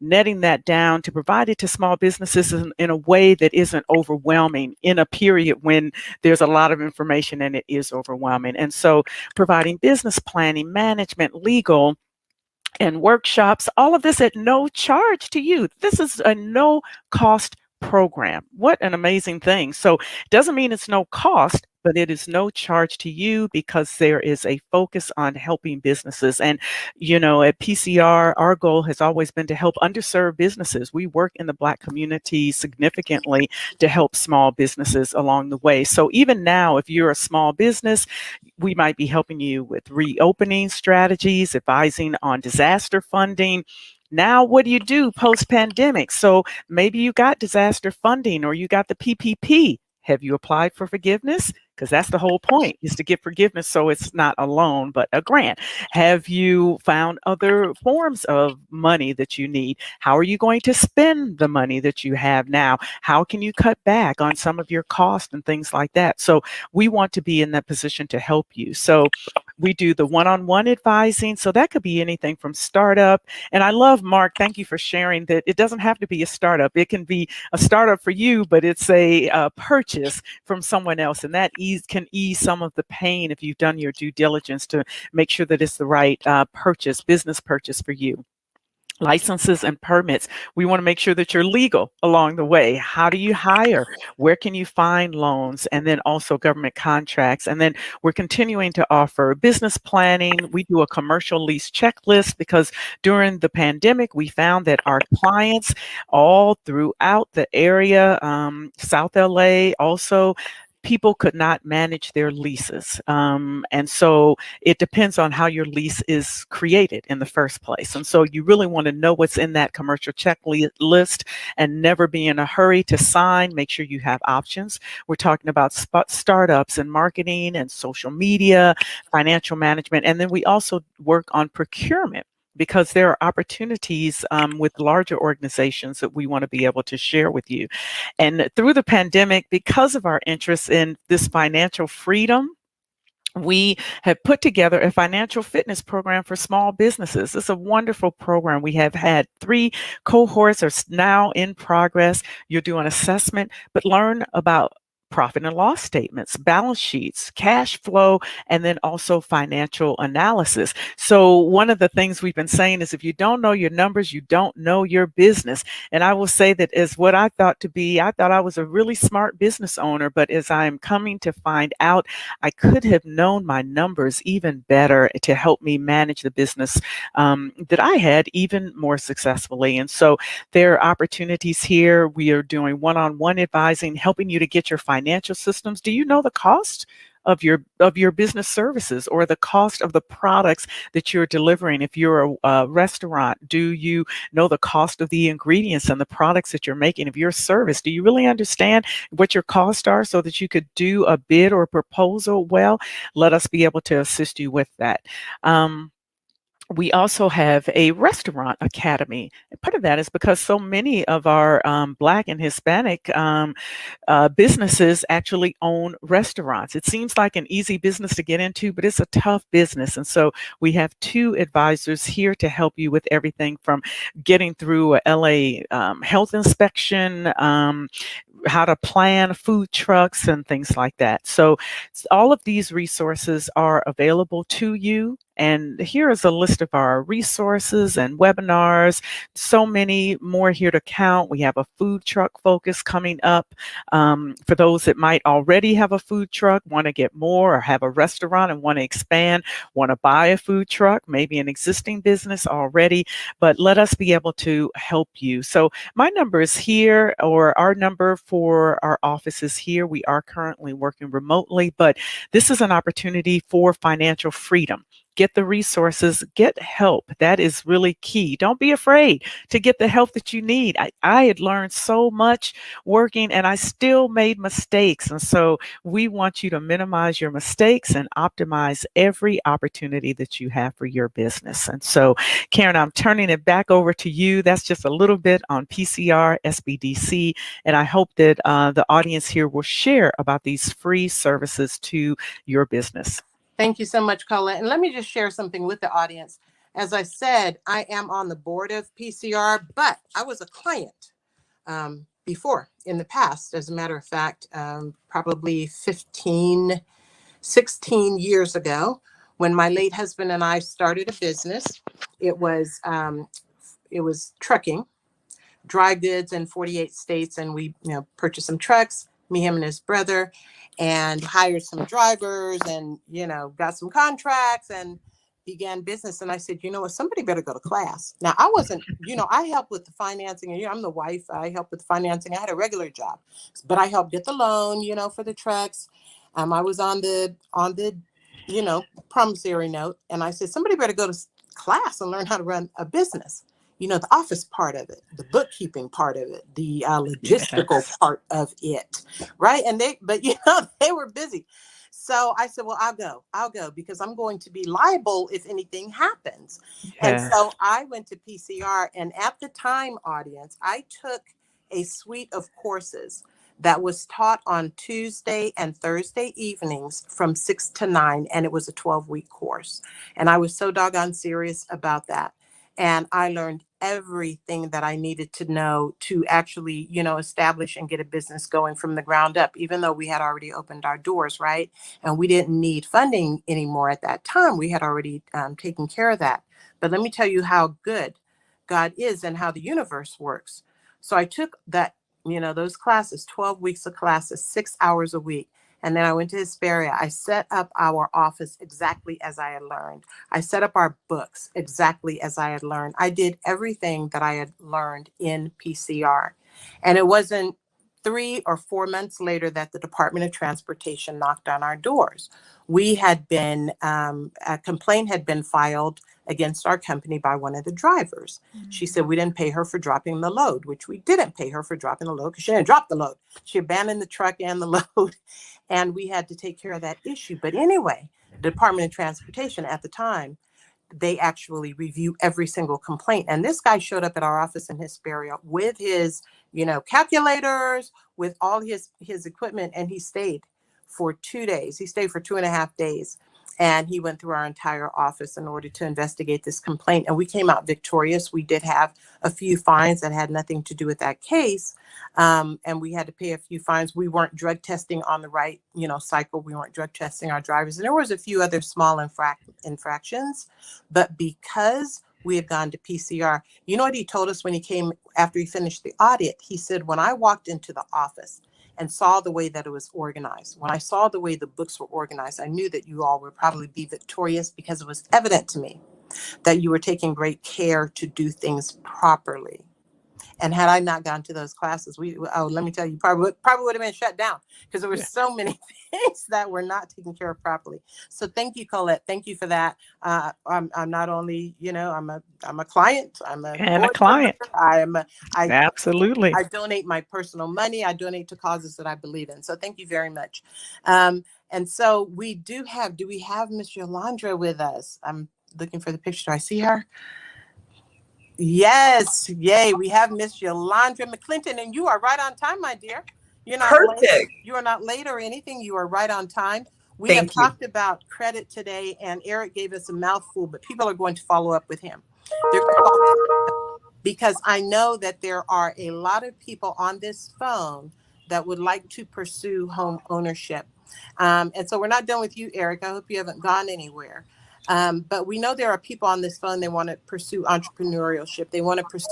netting that down to provide it to small businesses in a way that isn't overwhelming in a period when there's a lot of information and it is overwhelming. And so providing business planning, management, legal, and workshops, all of this at no charge to you. This is a no cost program. What an amazing thing. So it doesn't mean it's no cost, but it is no charge to you because there is a focus on helping businesses. And, at PCR, our goal has always been to help underserved businesses. We work in the Black community significantly to help small businesses along the way. So even now, if you're a small business, we might be helping you with reopening strategies, advising on disaster funding. Now, what do you do post-pandemic? So maybe you got disaster funding or you got the PPP. Have you applied for forgiveness? Because that's the whole point, is to get forgiveness so it's not a loan, but a grant. Have you found other forms of money that you need? How are you going to spend the money that you have now? How can you cut back on some of your costs and things like that? So we want to be in that position to help you. So we do the one-on-one advising. So that could be anything from startup. And I love, Mark, thank you for sharing that it doesn't have to be a startup. It can be a startup for you, but it's a purchase from someone else. And that can ease some of the pain if you've done your due diligence to make sure that it's the right business purchase for you. Licenses and permits. We want to make sure that you're legal along the way. How do you hire? Where can you find loans? And then also government contracts. And then we're continuing to offer business planning. We do a commercial lease checklist because during the pandemic, we found that our clients all throughout the area, South LA, also, people could not manage their leases. And so it depends on how your lease is created in the first place. And so you really want to know what's in that commercial checklist and never be in a hurry to sign. Make sure you have options. We're talking about startups and marketing and social media, financial management. And then we also work on procurement, because there are opportunities with larger organizations that we want to be able to share with you. And through the pandemic, because of our interest in this financial freedom, we have put together a financial fitness program for small businesses. It's a wonderful program. We have had 3 cohorts are now in progress. You'll do an assessment, but learn about profit and loss statements, balance sheets, cash flow, and then also financial analysis. So one of the things we've been saying is if you don't know your numbers, you don't know your business. And I will say that as what I thought I was a really smart business owner, but as I'm coming to find out, I could have known my numbers even better to help me manage the business that I had even more successfully. And so there are opportunities here. We are doing one-on-one advising, helping you to get your financial systems. Do you know the cost of your business services or the cost of the products that you're delivering? If you're a restaurant, do you know the cost of the ingredients and the products that you're making? If you're a service, do you really understand what your costs are so that you could do a bid or a proposal well? Let us be able to assist you with that. we also have a restaurant academy. And part of that is because so many of our Black and Hispanic businesses actually own restaurants. It seems like an easy business to get into, but it's a tough business. And so we have 2 advisors here to help you with everything from getting through a LA health inspection, how to plan food trucks and things like that. So all of these resources are available to you. And here is a list of our resources and webinars. So many more here to count. We have a food truck focus coming up for those that might already have a food truck, want to get more, or have a restaurant and want to expand, want to buy a food truck, maybe an existing business already, but let us be able to help you. So my number is here, or our number for our office is here. We are currently working remotely, but this is an opportunity for financial freedom. Get the resources, get help. That is really key. Don't be afraid to get the help that you need. I had learned so much working and I still made mistakes. And so we want you to minimize your mistakes and optimize every opportunity that you have for your business. And so, Karen, I'm turning it back over to you. That's just a little bit on PCR, SBDC, and I hope that the audience here will share about these free services to your business. Thank you so much, Colette. And let me just share something with the audience. As I said, I am on the board of PCR, but I was a client before in the past. As a matter of fact, probably 15, 16 years ago, when my late husband and I started a business. It was trucking, dry goods in 48 states, and we purchased some trucks, me, him, and his brother, and hired some drivers, and got some contracts and began business. And I said, you know what, somebody better go to class. Now, I wasn't, I helped with the financing, and I'm the wife. I helped with the financing. I had a regular job, but I helped get the loan, for the trucks. I was on the promissory note, and I said, somebody better go to class and learn how to run a business. The office part of it, the bookkeeping part of it, the logistical part of it, right? And they were busy. So I said, well, I'll go because I'm going to be liable if anything happens. And so I went to PCR, and at the time, audience, I took a suite of courses that was taught on Tuesday and Thursday evenings from 6 to 9. And it was a 12-week course. And I was so doggone serious about that. And I learned everything that I needed to know to actually, establish and get a business going from the ground up, even though we had already opened our doors, right? And we didn't need funding anymore at that time. We had already taken care of that. But let me tell you how good God is and how the universe works. So I took that, those classes, 12 weeks of classes, 6 hours a week. And then I went to Hesperia. I set up our office exactly as I had learned. I set up our books exactly as I had learned. I did everything that I had learned in PCR. And it wasn't 3 or 4 months later that the Department of Transportation knocked on our doors. We had been, a complaint had been filed against our company by one of the drivers. She said we didn't pay her for dropping the load, which we didn't pay her for dropping the load because she didn't drop the load. She abandoned the truck and the load, and we had to take care of that issue. But anyway, the Department of Transportation at the time, they actually review every single complaint. And this guy showed up at our office in Hesperia with his, calculators, with all his equipment, and he stayed for 2 days. He stayed for 2.5 days. And he went through our entire office in order to investigate this complaint. And we came out victorious. We did have a few fines that had nothing to do with that case. And we had to pay a few fines. We weren't drug testing on the right, cycle. We weren't drug testing our drivers. And there was a few other small infractions. But because we had gone to PCR, you know what he told us when he came after he finished the audit? He said, when I walked into the office and saw the way that it was organized, when I saw the way the books were organized, I knew that you all would probably be victorious because it was evident to me that you were taking great care to do things properly. And had I not gone to those classes, let me tell you, probably would have been shut down because there were so many things that were not taken care of properly. So thank you, Colette. Thank you for that. I'm not only, I'm a client. I'm a client. Absolutely. I donate my personal money. I donate to causes that I believe in. So thank you very much. And so do we have Miss Yolandra with us? looking for the picture. Do I see her? Yes, yay. We have Miss Yolanda McClinton, and you are right on time, my dear. You're not late. Perfect. You are not late or anything. You are right on time. We Thank have you. talked about credit today, and Eric gave us a mouthful, but people are going to follow up with him. They're going to follow up because I know that there are a lot of people on this phone that would like to pursue home ownership. And so we're not done with you, Eric. I hope you haven't gone anywhere. But we know there are people on this phone, they want to pursue entrepreneurship. They want to pursue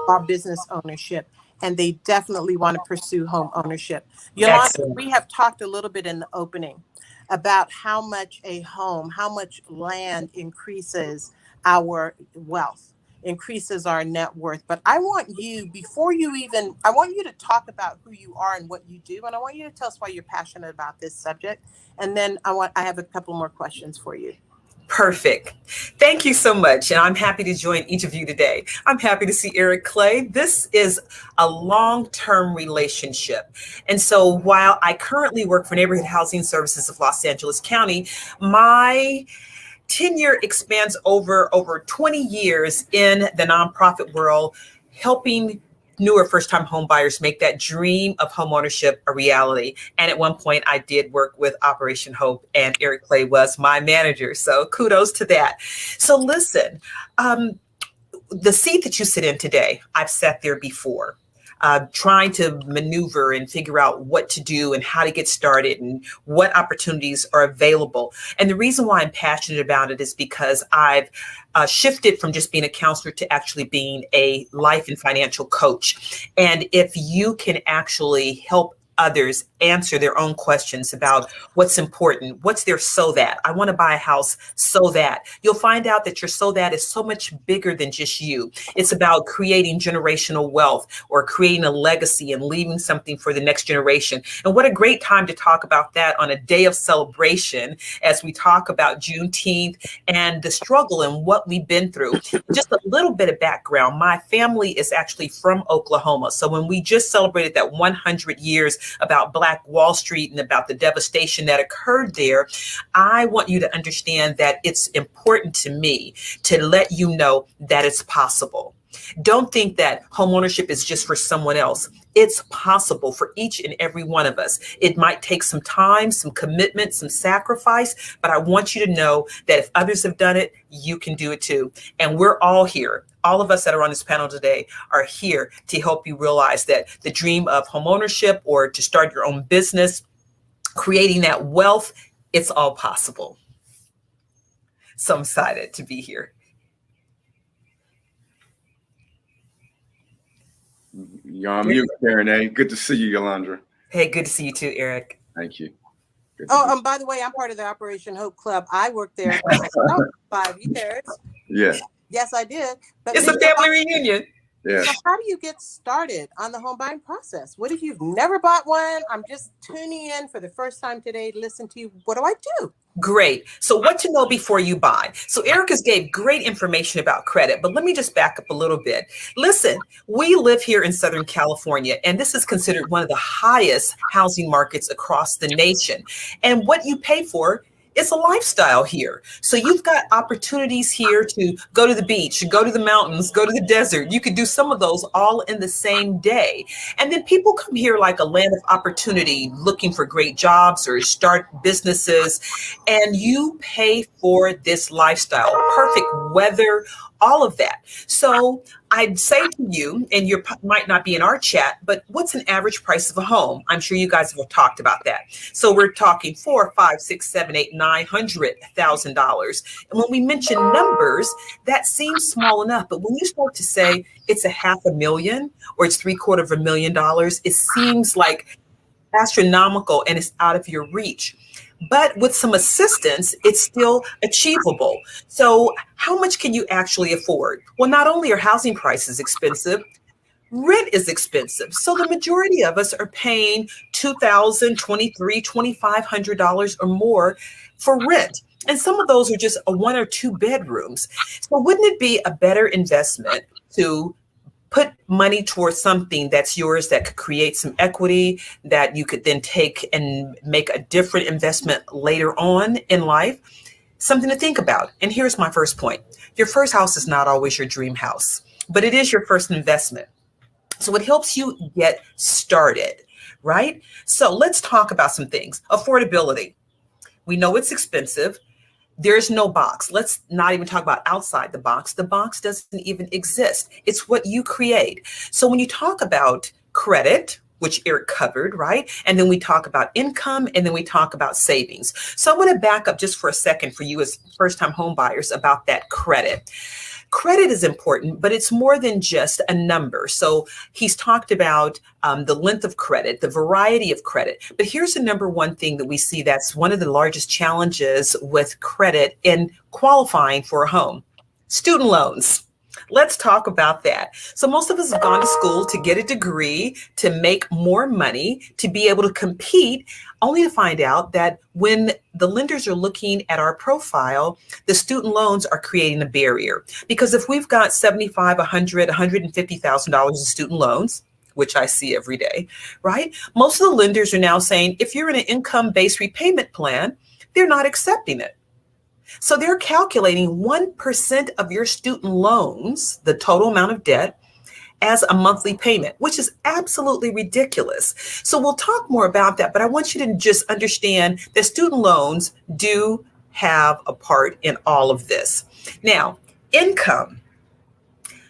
small business ownership, and they definitely want to pursue home ownership. Yolanda, Excellent. we have talked a little bit in the opening about how much a home, how much land increases our wealth, increases our net worth. But I want you, I want you to talk about who you are and what you do. And I want you to tell us why you're passionate about this subject. And then I have a couple more questions for you. Perfect. Thank you so much. And I'm happy to join each of you today. I'm happy to see Eric Clay. This is a long-term relationship. And so while I currently work for Neighborhood Housing Services of Los Angeles County, my tenure expands over 20 years in the nonprofit world, helping newer first-time home buyers make that dream of homeownership a reality. And at one point, I did work with Operation Hope, and Eric Clay was my manager. So kudos to that. So listen, the seat that you sit in today, I've sat there before. Trying to maneuver and figure out what to do and how to get started and what opportunities are available. And the reason why I'm passionate about it is because I've shifted from just being a counselor to actually being a life and financial coach. And if you can actually help others answer their own questions about what's important, what's their so that, I want to buy a house so that, you'll find out that your so that is so much bigger than just you. It's about creating generational wealth or creating a legacy and leaving something for the next generation. And what a great time to talk about that on a day of celebration as we talk about Juneteenth and the struggle and what we've been through. Just a little bit of background. My family is actually from Oklahoma. So when we just celebrated that 100 years about Black Wall Street and about the devastation that occurred there, I want you to understand that it's important to me to let you know that it's possible. Don't think that homeownership is just for someone else. It's possible for each and every one of us. It might take some time, some commitment, some sacrifice, but I want you to know that if others have done it, you can do it too. And we're all here. All of us that are on this panel today are here to help you realize that the dream of homeownership or to start your own business, creating that wealth, it's all possible. So I'm excited to be here. You're on mute, Karen A. Good to see you, Yolanda. Hey, good to see you too, Eric. Thank you. Oh, by the way, I'm part of the Operation Hope Club. I worked there for 5 years. Yeah. Yes, I did. But it's a family reunion. Yeah. So how do you get started on the home buying process? What if you've never bought one? I'm just tuning in for the first time today to listen to you. What do I do? Great. So what to know before you buy. So Erica's gave great information about credit, but let me just back up a little bit. Listen, we live here in Southern California, and this is considered one of the highest housing markets across the nation. And what you pay for, it's a lifestyle here. So you've got opportunities here to go to the beach, go to the mountains, go to the desert. You could do some of those all in the same day. And then people come here like a land of opportunity, looking for great jobs or start businesses. And you pay for this lifestyle, perfect weather, all of that. So I'd say to you, and you might not be in our chat, but what's an average price of a home? I'm sure you guys have talked about that. So we're talking $400,000, $500,000, $600,000, $700,000, $900,000. And when we mention numbers, that seems small enough. But when you start to say it's $500,000 or it's $750,000, it seems like astronomical and it's out of your reach. But with some assistance, it's still achievable. So how much can you actually afford? Well, not only are housing prices expensive, rent is expensive. So the majority of us are paying $2,000, $2,300, $2,500 or more for rent. And some of those are just a 1 or 2 bedrooms. So wouldn't it be a better investment to put money towards something that's yours that could create some equity that you could then take and make a different investment later on in life? something to think about. And here's my first point. Your first house is not always your dream house, but it is your first investment. So it helps you get started, right? So let's talk about some things. Affordability. We know it's expensive. There's no box. Let's not even talk about outside the box. The box doesn't even exist. It's what you create. So when you talk about credit, which Eric covered, right? And then we talk about income, and then we talk about savings. So I want to back up just for a second for you as first-time home buyers about that credit. Credit is important, but it's more than just a number. So he's talked about the length of credit, the variety of credit. But here's the number one thing that we see that's one of the largest challenges with credit in qualifying for a home: student loans. Let's talk about that. So most of us have gone to school to get a degree, to make more money, to be able to compete, only to find out that when the lenders are looking at our profile, the student loans are creating a barrier. Because if we've got $75,000, $100,000, $150,000 in student loans, which I see every day, right? Most of the lenders are now saying, if you're in an income-based repayment plan, they're not accepting it. So they're calculating 1% of your student loans, the total amount of debt, as a monthly payment, which is absolutely ridiculous. So we'll talk more about that, but I want you to just understand that student loans do have a part in all of this. Now, income.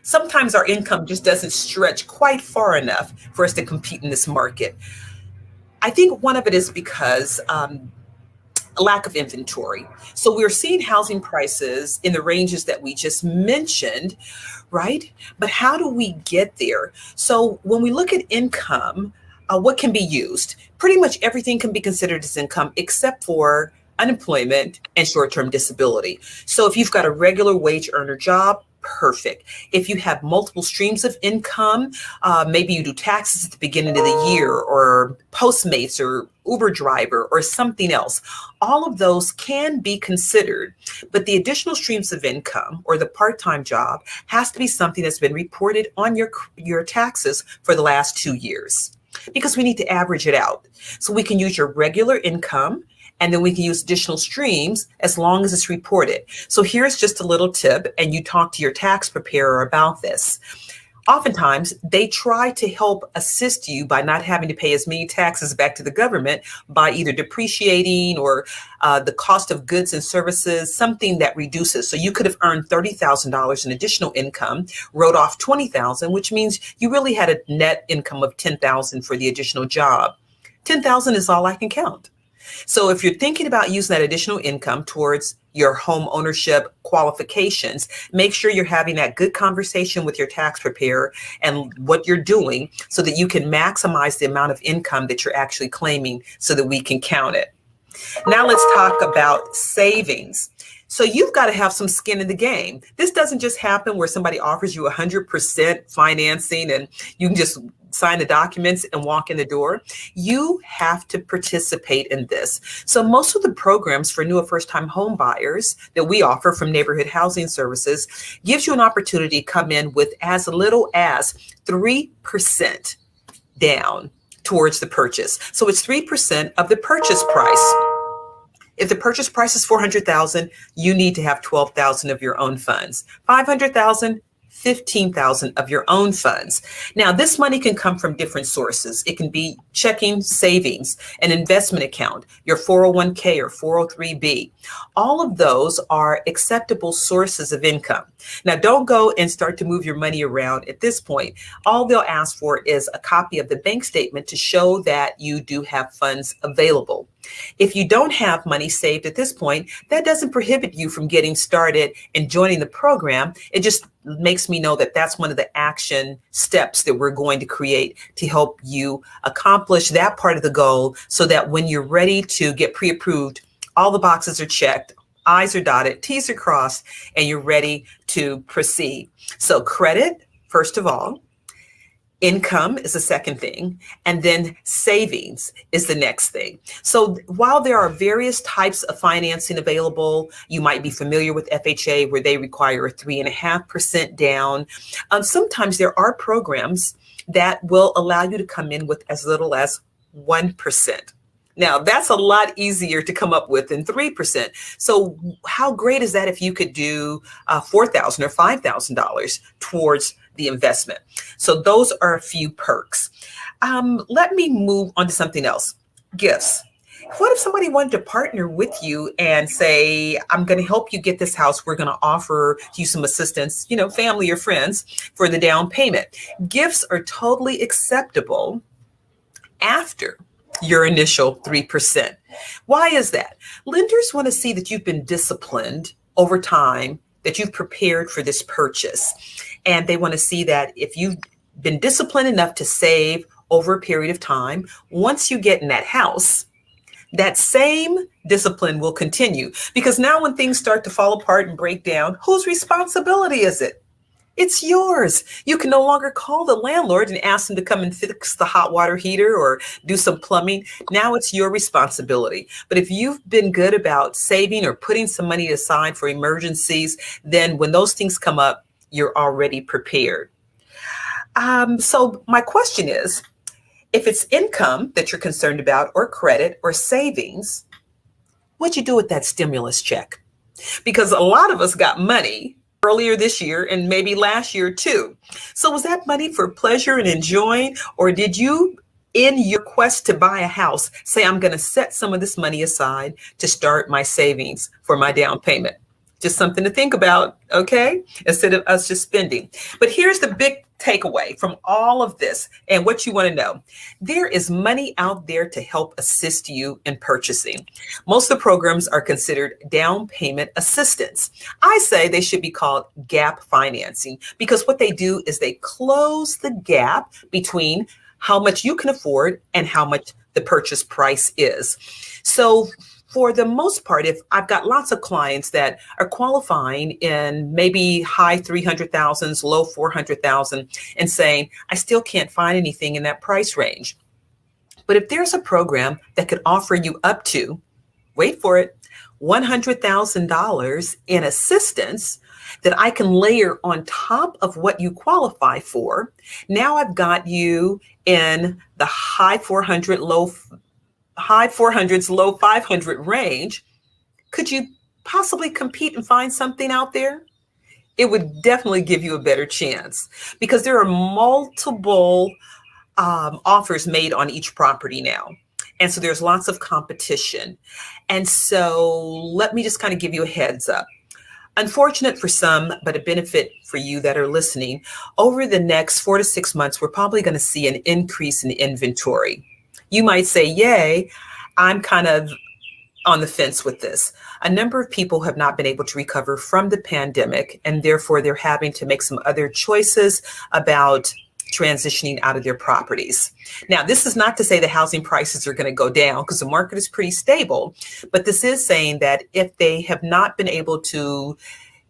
Sometimes our income just doesn't stretch quite far enough for us to compete in this market. I think one of it is because a lack of inventory. So we're seeing housing prices in the ranges that we just mentioned, right? But how do we get there? So when we look at income, what can be used? Pretty much everything can be considered as income except for unemployment and short-term disability. So if you've got a regular wage earner job, perfect. If you have multiple streams of income, maybe you do taxes at the beginning of the year, or Postmates, or Uber driver, or something else, all of those can be considered. But the additional streams of income, or the part-time job, has to be something that's been reported on your taxes for the last 2 years, because we need to average it out. So we can use your regular income, and then we can use additional streams as long as it's reported. So here's just a little tip, and you talk to your tax preparer about this. Oftentimes, they try to help assist you by not having to pay as many taxes back to the government by either depreciating or the cost of goods and services, something that reduces. So you could have earned $30,000 in additional income, wrote off $20,000, which means you really had a net income of $10,000 for the additional job. $10,000 is all I can count. So if you're thinking about using that additional income towards your home ownership qualifications, make sure you're having that good conversation with your tax preparer and what you're doing so that you can maximize the amount of income that you're actually claiming so that we can count it. Now let's talk about savings. So you've got to have some skin in the game. This doesn't just happen where somebody offers you 100% financing and you can just sign the documents and walk in the door. You have to participate in this. So most of the programs for new or first-time home buyers that we offer from Neighborhood Housing Services gives you an opportunity to come in with as little as 3% down towards the purchase. So it's 3% of the purchase price. If the purchase price is $400,000, you need to have $12,000 of your own funds. $500,000, $15,000 of your own funds. Now, this money can come from different sources. It can be checking, savings, an investment account, your 401k or 403b. All of those are acceptable sources of income. Now, don't go and start to move your money around at this point. All they'll ask for is a copy of the bank statement to show that you do have funds available. If you don't have money saved at this point, that doesn't prohibit you from getting started and joining the program. It just makes me know that that's one of the action steps that we're going to create to help you accomplish that part of the goal so that when you're ready to get pre-approved, all the boxes are checked, I's are dotted, T's are crossed, and you're ready to proceed. So credit, first of all. Income is the second thing, and then savings is the next thing. So while there are various types of financing available, you might be familiar with FHA where they require a 3.5% down. Sometimes there are programs that will allow you to come in with as little as 1%. Now, that's a lot easier to come up with than 3%. So how great is that if you could do $4,000 or $5,000 towards the investment? So those are a few perks. Let me move on to something else. Gifts. What if somebody wanted to partner with you and say, I'm going to help you get this house. We're going to offer you some assistance, you know, family or friends for the down payment. Gifts are totally acceptable after your initial 3%. Why is that? Lenders want to see that you've been disciplined over time, that you've prepared for this purchase. And they want to see that if you've been disciplined enough to save over a period of time, once you get in that house, that same discipline will continue. Because now when things start to fall apart and break down, whose responsibility is it? It's yours. You can no longer call the landlord and ask them to come and fix the hot water heater or do some plumbing. Now it's your responsibility. But if you've been good about saving or putting some money aside for emergencies, then when those things come up, you're already prepared. So my question is, if it's income that you're concerned about, or credit or savings, what'd you do with that stimulus check? Because a lot of us got money earlier this year and maybe last year too. So was that money for pleasure and enjoying, or did you, in your quest to buy a house, say, I'm going to set some of this money aside to start my savings for my down payment? Just something to think about, okay? Instead of us just spending. But here's the big takeaway from all of this and what you want to know. There is money out there to help assist you in purchasing. Most of the programs are considered down payment assistance. I say they should be called gap financing, because what they do is they close the gap between how much you can afford and how much the purchase price is. So for the most part, if I've got lots of clients that are qualifying in maybe high 300,000s, low 400,000, and saying, I still can't find anything in that price range. But if there's a program that could offer you up to, wait for it, $100,000 in assistance that I can layer on top of what you qualify for, now I've got you in the high 400s, low 500 range. Could you possibly compete and find something out there? It would definitely give you a better chance, because there are multiple offers made on each property now. And so there's lots of competition. And so let me just kind of give you a heads up. Unfortunate for some, but a benefit for you that are listening. Over the next 4 to 6 months, we're probably going to see an increase in inventory. You might say, yay, I'm kind of on the fence with this. A number of people have not been able to recover from the pandemic, and therefore they're having to make some other choices about transitioning out of their properties. Now, this is not to say the housing prices are going to go down, because the market is pretty stable, but this is saying that if they have not been able to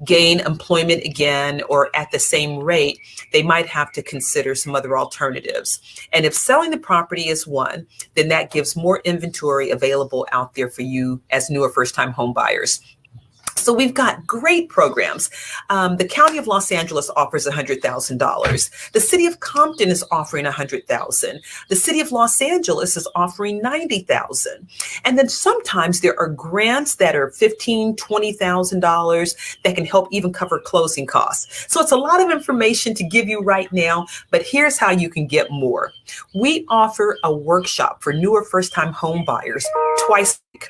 gain employment again or at the same rate, they might have to consider some other alternatives. And if selling the property is one, then that gives more inventory available out there for you as new or first-time home buyers. So we've got great programs. The County of Los Angeles offers $100,000. The City of Compton is offering $100,000. The City of Los Angeles is offering $90,000. And then sometimes there are grants that are $15,000, $20,000 that can help even cover closing costs. So it's a lot of information to give you right now, but here's how you can get more. We offer a workshop for new or first-time home buyers twice a week.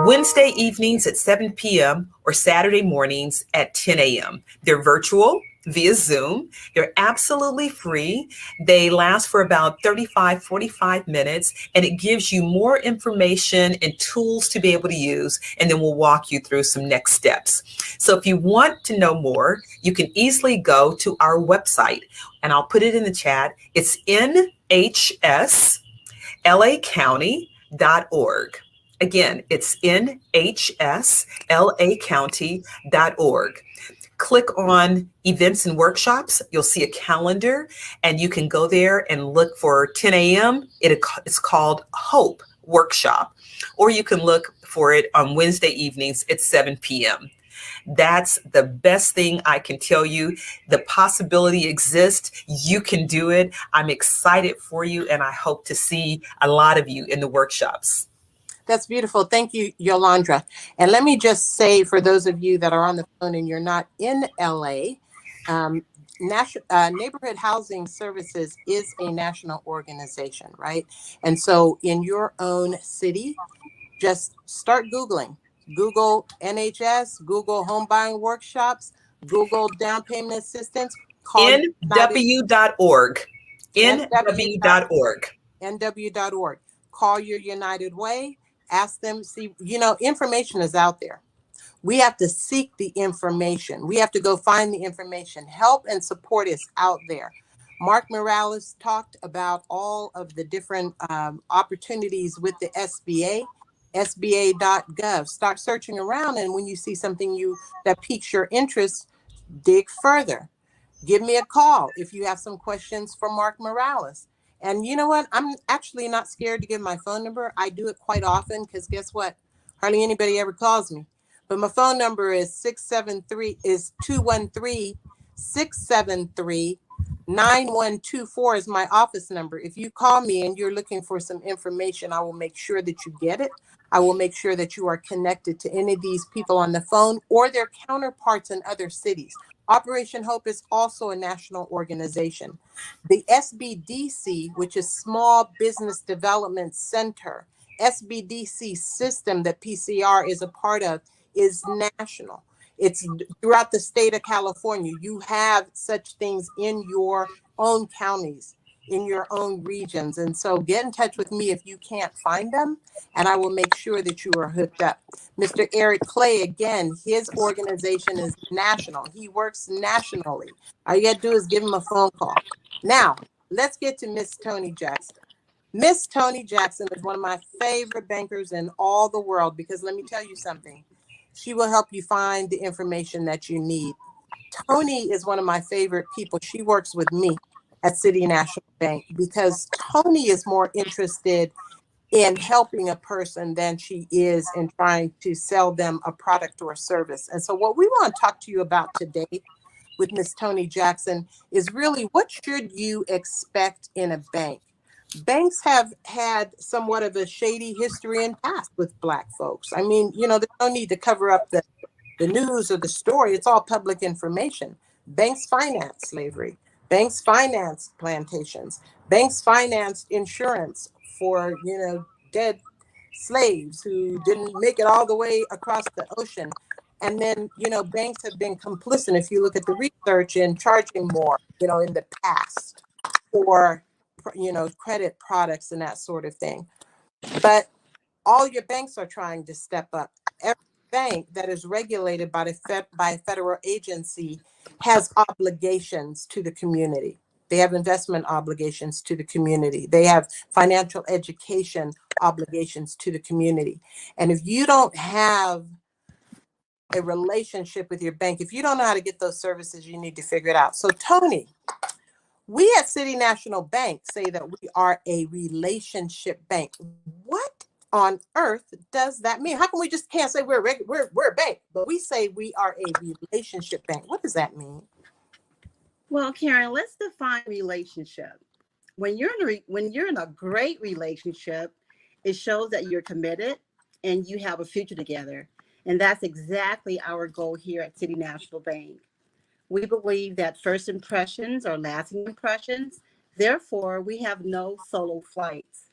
Wednesday evenings at 7 p.m. or Saturday mornings at 10 a.m. They're virtual via Zoom. They're absolutely free. They last for about 45 minutes, and it gives you more information and tools to be able to use, and then we'll walk you through some next steps. So if you want to know more, you can easily go to our website, and I'll put it in the chat. It's nhslacounty.org. Again, it's nhslacounty.org. Click on events and workshops. You'll see a calendar, and you can go there and look for 10 a.m. It's called Hope Workshop, or you can look for it on Wednesday evenings at 7 p.m. That's the best thing I can tell you. The possibility exists. You can do it. I'm excited for you, and I hope to see a lot of you in the workshops. That's beautiful. Thank you, Yolanda. And let me just say, for those of you that are on the phone and you're not in LA, Neighborhood Housing Services is a national organization, right? And so in your own city, just start Googling. Google NHS, Google home buying workshops, Google down payment assistance. Call NW.org. NW.org. NW.org. Call your United Way. Ask them, see, information is out there. We have to seek the information. We have to go find the information. Help and support is out there. Mark Morales talked about all of the different opportunities with the SBA, sba.gov. Start searching around, and when you see something that piques your interest, dig further. Give me a call if you have some questions for Mark Morales. And you know what? I'm actually not scared to give my phone number. I do it quite often because guess what? Hardly anybody ever calls me. But my phone number is 213-673-9124 is my office number. If you call me and you're looking for some information, I will make sure that you get it. I will make sure that you are connected to any of these people on the phone or their counterparts in other cities. Operation Hope is also a national organization. The SBDC, which is Small Business Development Center, SBDC system that PCR is a part of, is national. It's throughout the state of California. You have such things in your own counties, in your own regions. And so get in touch with me if you can't find them, and I will make sure that you are hooked up. Mr. Eric Clay, again, his organization is national. He works nationally. All you got to do is give him a phone call. Now, let's get to Miss Toni Jackson. Miss Toni Jackson is one of my favorite bankers in all the world because let me tell you something. She will help you find the information that you need. Toni is one of my favorite people. She works with me at City National Bank because Toni is more interested in helping a person than she is in trying to sell them a product or a service. And so what we want to talk to you about today with Miss Toni Jackson is really what should you expect in a bank? Banks have had somewhat of a shady history and past with Black folks. I mean, there's no need to cover up the news or the story. It's all public information. Banks finance slavery. Banks financed plantations. Banks financed insurance for, dead slaves who didn't make it all the way across the ocean. And then, banks have been complicit, if you look at the research, in charging more, in the past for, credit products and that sort of thing. But all your banks are trying to step up. Every bank that is regulated by a federal agency has obligations to the community. They have investment obligations to the community. They have financial education obligations to the community. And if you don't have a relationship with your bank, if you don't know how to get those services, you need to figure it out. So Toni, we at City National Bank say that we are a relationship bank. What on earth does that mean? How come we just can't say we're a bank, but we say we are a relationship bank? What does that mean? Well, Karen, let's define relationship. When you're in a great relationship, it shows that you're committed and you have a future together. And that's exactly our goal here at City National Bank. We believe that first impressions are lasting impressions. Therefore, we have no solo flights.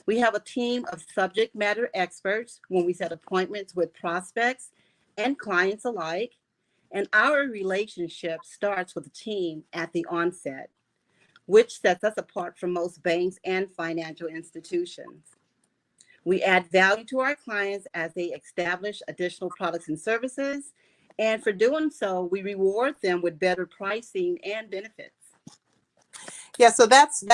We have a team of subject matter experts when we set appointments with prospects and clients alike. And our relationship starts with the team at the onset, which sets us apart from most banks and financial institutions. We add value to our clients as they establish additional products and services. And for doing so, we reward them with better pricing and benefits. Yeah, so that's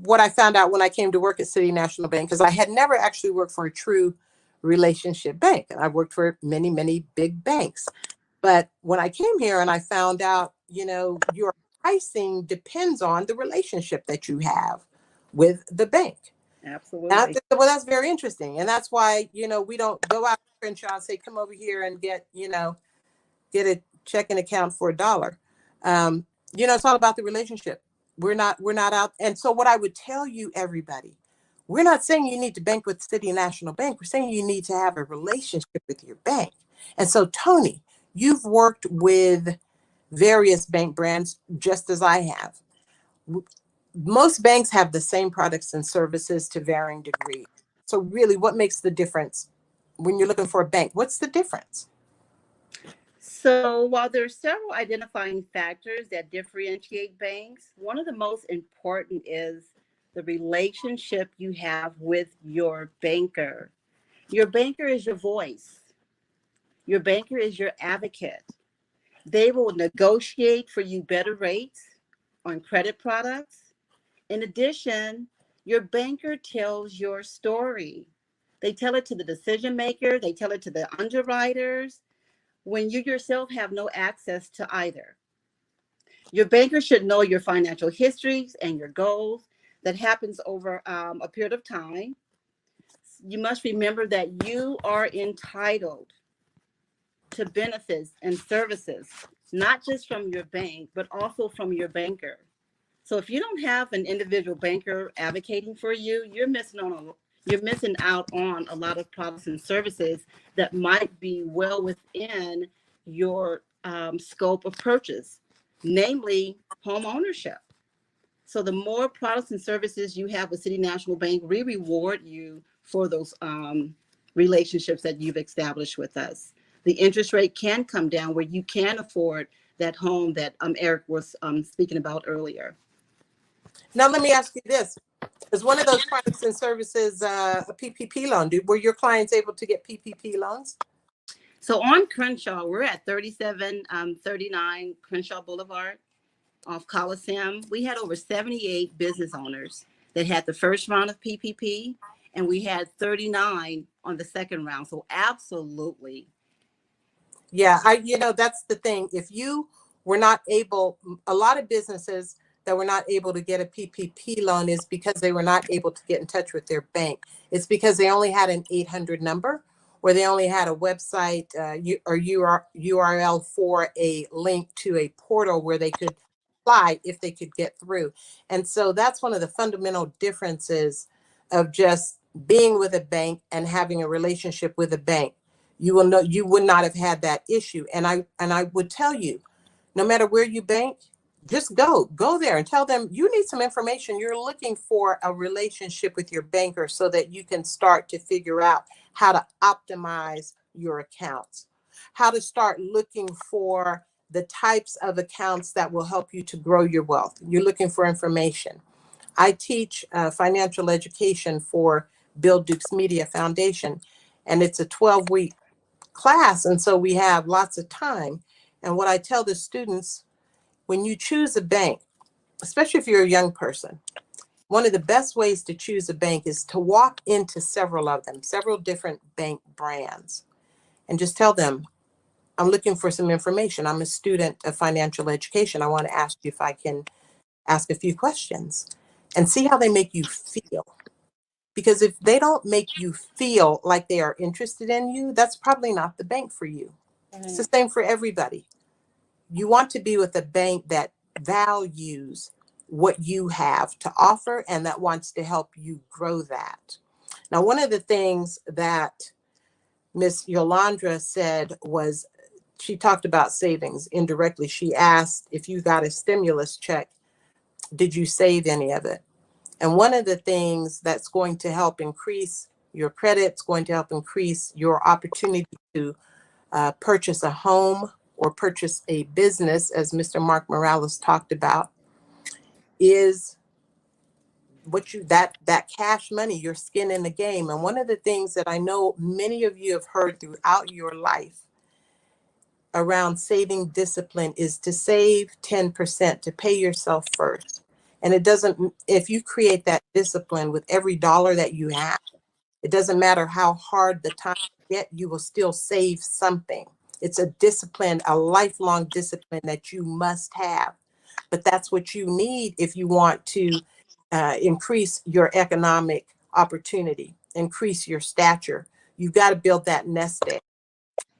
what I found out when I came to work at City National Bank, because I had never actually worked for a true relationship bank. And I worked for many, many big banks. But when I came here and I found out, your pricing depends on the relationship that you have with the bank. Absolutely. And I think, well, that's very interesting. And that's why, we don't go out to Crenshaw and say, come over here and get, get a checking account for $1. It's all about the relationship. We're not out. And so what I would tell you, everybody, we're not saying you need to bank with City National Bank. We're saying you need to have a relationship with your bank. And so, Tony, you've worked with various bank brands just as I have. Most banks have the same products and services to varying degrees. So really, what makes the difference when you're looking for a bank? What's the difference? So while there are several identifying factors that differentiate banks, one of the most important is the relationship you have with your banker. Your banker is your voice. Your banker is your advocate. They will negotiate for you better rates on credit products. In addition, your banker tells your story. They tell it to the decision maker, they tell it to the underwriters when you yourself have no access to either. Your banker should know your financial histories and your goals. That happens over a period of time. You must remember that you are entitled to benefits and services, not just from your bank, but also from your banker. So if you don't have an individual banker advocating for you, you're missing out on a lot of products and services that might be well within your scope of purchase, namely home ownership. So the more products and services you have with City National Bank, we reward you for those relationships that you've established with us. The interest rate can come down where you can afford that home that Eric was speaking about earlier. Now, let me ask you this. Is one of those products and services a PPP loan? Were your clients able to get PPP loans? So on Crenshaw, we're at 3739 Crenshaw Boulevard off Coliseum. We had over 78 business owners that had the first round of PPP, and we had 39 on the second round. So absolutely. Yeah, that's the thing. If you were not able, a lot of businesses that were not able to get a PPP loan is because they were not able to get in touch with their bank. It's because they only had an 800 number, or they only had a website or URL for a link to a portal where they could apply if they could get through. And so that's one of the fundamental differences of just being with a bank and having a relationship with a bank. You will know you would not have had that issue. And I would tell you, no matter where you bank, just go there and tell them you need some information. You're looking for a relationship with your banker so that you can start to figure out how to optimize your accounts, how to start looking for the types of accounts that will help you to grow your wealth. You're looking for information. I teach financial education for Bill Dukes Media Foundation, and it's a 12-week class. And so we have lots of time. And what I tell the students, when you choose a bank, especially if you're a young person, one of the best ways to choose a bank is to walk into several of them, several different bank brands, and just tell them, I'm looking for some information. I'm a student of financial education. I want to ask you if I can ask a few questions, and see how they make you feel. Because if they don't make you feel like they are interested in you, that's probably not the bank for you. It's the same for everybody. You want to be with a bank that values what you have to offer and that wants to help you grow that. Now, one of the things that Miss Yolandra said was, she talked about savings indirectly. She asked, if you got a stimulus check, did you save any of it? And one of the things that's going to help increase your credit, it's going to help increase your opportunity to purchase a home or purchase a business, as Mr. Mark Morales talked about, is that cash money, your skin in the game. And one of the things that I know many of you have heard throughout your life around saving discipline is to save 10%, to pay yourself first. And it doesn't, if you create that discipline with every dollar that you have, it doesn't matter how hard the time you get, you will still save something. It's a discipline, a lifelong discipline that you must have. But that's what you need if you want to increase your economic opportunity, increase your stature. You've got to build that nest egg.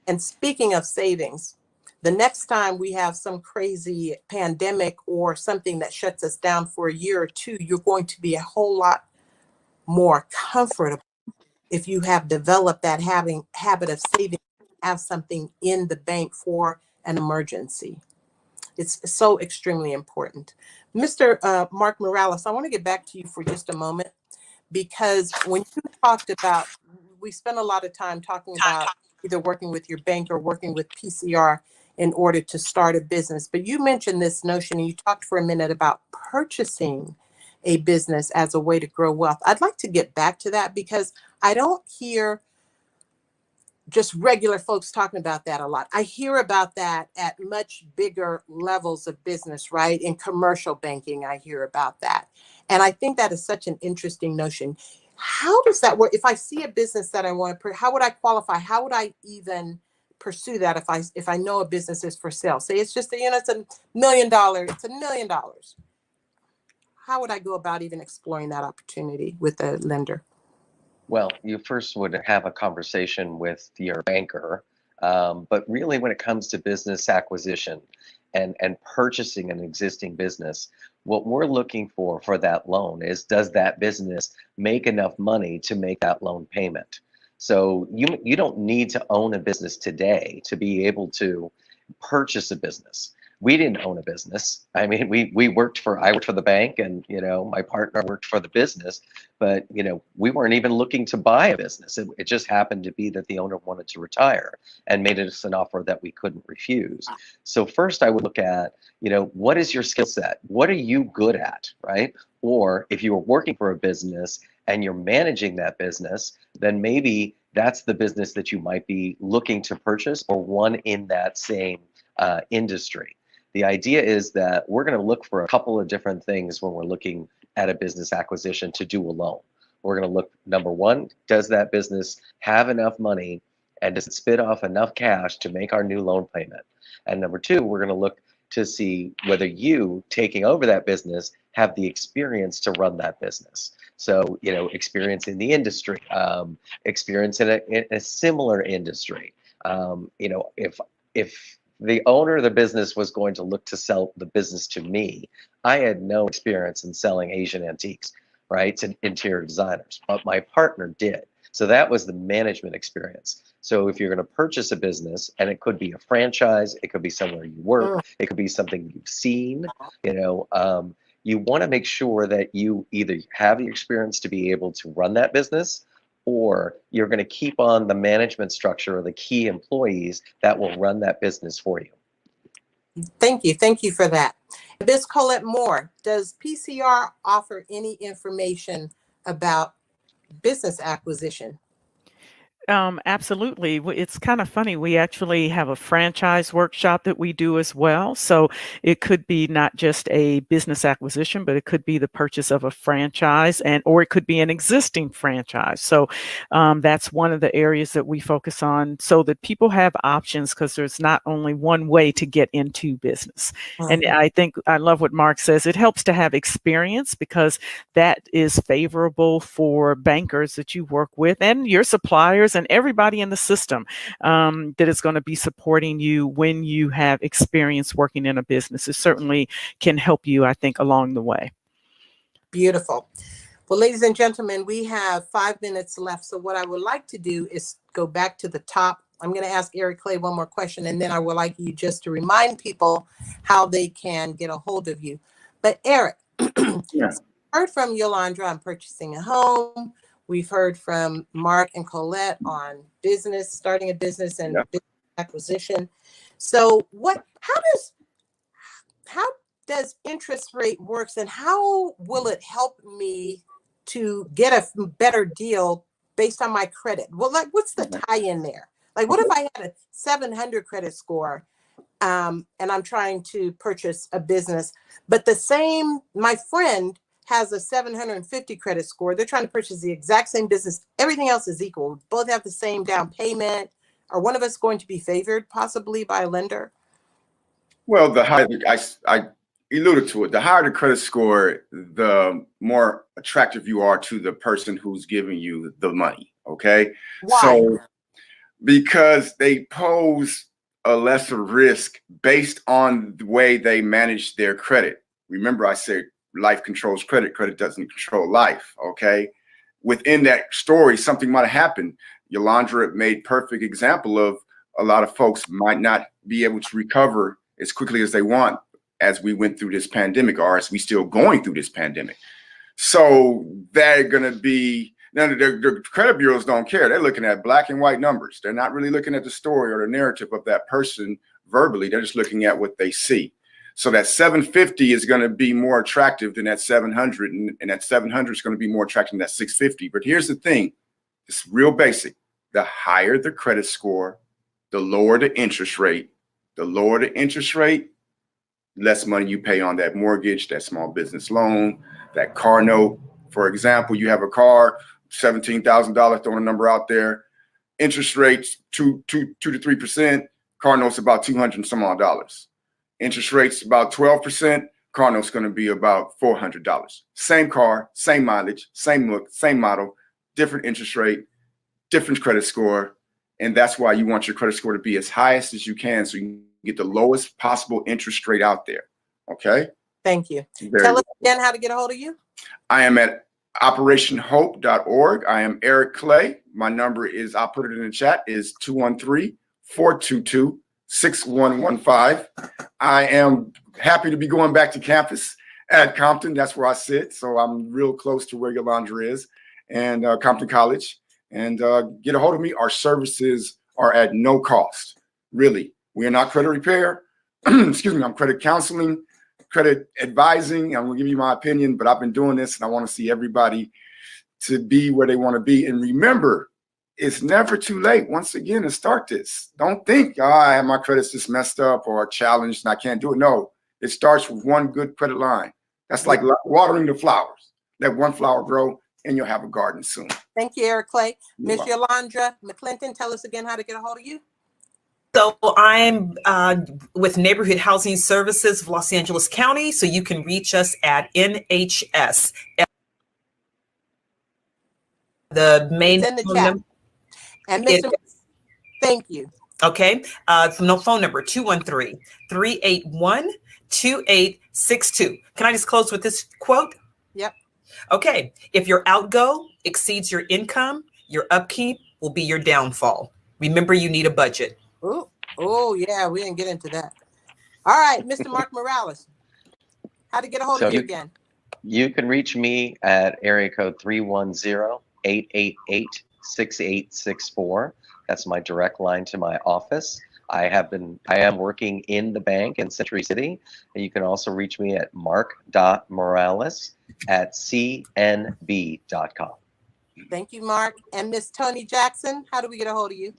And speaking of savings, The next time we have some crazy pandemic or something that shuts us down for a year or two, you're going to be a whole lot more comfortable if you have developed that habit of saving, have something in the bank for an emergency. It's so extremely important. Mr. Mark Morales, I want to get back to you for just a moment, because when you talked about, we spent a lot of time talking about either working with your bank or working with PCR in order to start a business. But you mentioned this notion, and you talked for a minute about purchasing a business as a way to grow wealth. I'd like to get back to that, because I don't hear just regular folks talking about that a lot. I hear about that at much bigger levels of business, right? In commercial banking, I hear about that. And I think that is such an interesting notion. How does that work? If I see a business that I want to, how would I qualify? How would I even pursue that if I know a business is for sale? Say it's just, it's $1 million, it's $1 million. How would I go about even exploring that opportunity with a lender? Well, you first would have a conversation with your banker, but really when it comes to business acquisition and purchasing an existing business, what we're looking for that loan is, does that business make enough money to make that loan payment? So you don't need to own a business today to be able to purchase a business. We didn't own a business. I mean, I worked for the bank, and my partner worked for the business, but we weren't even looking to buy a business. It just happened to be that the owner wanted to retire and made us an offer that we couldn't refuse. So first I would look at, what is your skill set? What are you good at, right? Or if you were working for a business and you're managing that business, then maybe that's the business that you might be looking to purchase, or one in that same industry. The idea is that we're going to look for a couple of different things when we're looking at a business acquisition to do a loan. We're going to look, number one, does that business have enough money, and does it spit off enough cash to make our new loan payment? And number two, we're going to look to see whether you, taking over that business, have the experience to run that business. So, experience in the industry, experience in a similar industry. If the owner of the business was going to look to sell the business to me, I had no experience in selling Asian antiques, right, to interior designers, but my partner did. So that was the management experience. So if you're going to purchase a business, and it could be a franchise, it could be somewhere you work, it could be something you've seen, you want to make sure that you either have the experience to be able to run that business, or you're going to keep on the management structure or the key employees that will run that business for you. Thank you. Thank you for that. Ms. Colette Moore, does PCR offer any information about business acquisition? Absolutely. It's kind of funny. We actually have a franchise workshop that we do as well. So it could be not just a business acquisition, but it could be the purchase of a franchise, or it could be an existing franchise. So that's one of the areas that we focus on, so that people have options, because there's not only one way to get into business. And I think I love what Mark says. It helps to have experience, because that is favorable for bankers that you work with and your suppliers and everybody in the system that is going to be supporting you when you have experience working in a business. It certainly can help you, I think, along the way. Beautiful. Well, ladies and gentlemen, we have 5 minutes left. So what I would like to do is go back to the top. I'm going to ask Eric Clay one more question, and then I would like you just to remind people how they can get a hold of you. But Eric, Yeah. heard from Yolanda on purchasing a home. We've heard from Mark and Colette on business, starting a business and business acquisition. So how does interest rate works, and how will it help me to get a better deal based on my credit? Well, what's the tie-in there? Like, what if I had a 700 credit score, and I'm trying to purchase a business, but my friend has a 750 credit score. They're trying to purchase the exact same business. Everything else is equal. Both have the same down payment. Are one of us going to be favored possibly by a lender? Well, the higher, I alluded to it, the higher the credit score, the more attractive you are to the person who's giving you the money. Okay. Why? So because they pose a lesser risk based on the way they manage their credit. Remember, I said life controls credit, credit doesn't control life, okay? Within that story, something might have happened. Yolanda made perfect example of a lot of folks might not be able to recover as quickly as they want as we went through this pandemic, or as we still going through this pandemic. So they're gonna be, now the credit bureaus don't care. They're looking at black and white numbers. They're not really looking at the story or the narrative of that person verbally. They're just looking at what they see. So that 750 is going to be more attractive than that 700, and that 700 is going to be more attractive than that 650. But here's the thing, it's real basic. The higher the credit score, the lower the interest rate. The lower the interest rate, less money you pay on that mortgage, that small business loan, that car note. For example, you have a car, $17,000, throwing a number out there. Interest rates 2 to 3%. Car note's about $200 and some odd dollars. Interest rates about 12%. Car note's going to be about $400. Same car, same mileage, same look, same model, different interest rate, different credit score, and that's why you want your credit score to be as highest as you can, so you can get the lowest possible interest rate out there. Okay. Thank you. Very Tell us well. again how to get a hold of you. I am at operationhope.org. I am Eric Clay. My number is, I'll put it in the chat, is 213-422-6115. I am happy to be going back to campus at Compton. That's where I sit. So I'm real close to where Yolanda is, and Compton College. And get a hold of me. Our services are at no cost. Really. We are not credit repair. Excuse me. I'm credit counseling, credit advising. I'm going to give you my opinion, but I've been doing this and I want to see everybody to be where they want to be. And remember, it's never too late, once again, to start this. Don't think, oh, I have my credits just messed up or challenged and I can't do it. No, it starts with one good credit line. That's like watering the flowers. Let one flower grow and you'll have a garden soon. Thank you, Eric Clay. You're Miss Yolanda McClinton, tell us again how to get a hold of you. So I'm with Neighborhood Housing Services of Los Angeles County. So you can reach us at NHS. The main It's in the chat. And Mr. Thank you. Okay. No phone number 213-381-2862. Can I just close with this quote? Yep. Okay. If your outgo exceeds your income, your upkeep will be your downfall. Remember, you need a budget. Oh, yeah, we didn't get into that. All right, Mr. Mark Morales, how to get a hold of you again? You can reach me at area code 310-888-6864. That's my direct line to my office. I am working in the bank in Century City, and you can also reach me at mark.morales@cnb.com. Thank you, Mark. And Miss Toni Jackson, how do we get a hold of you?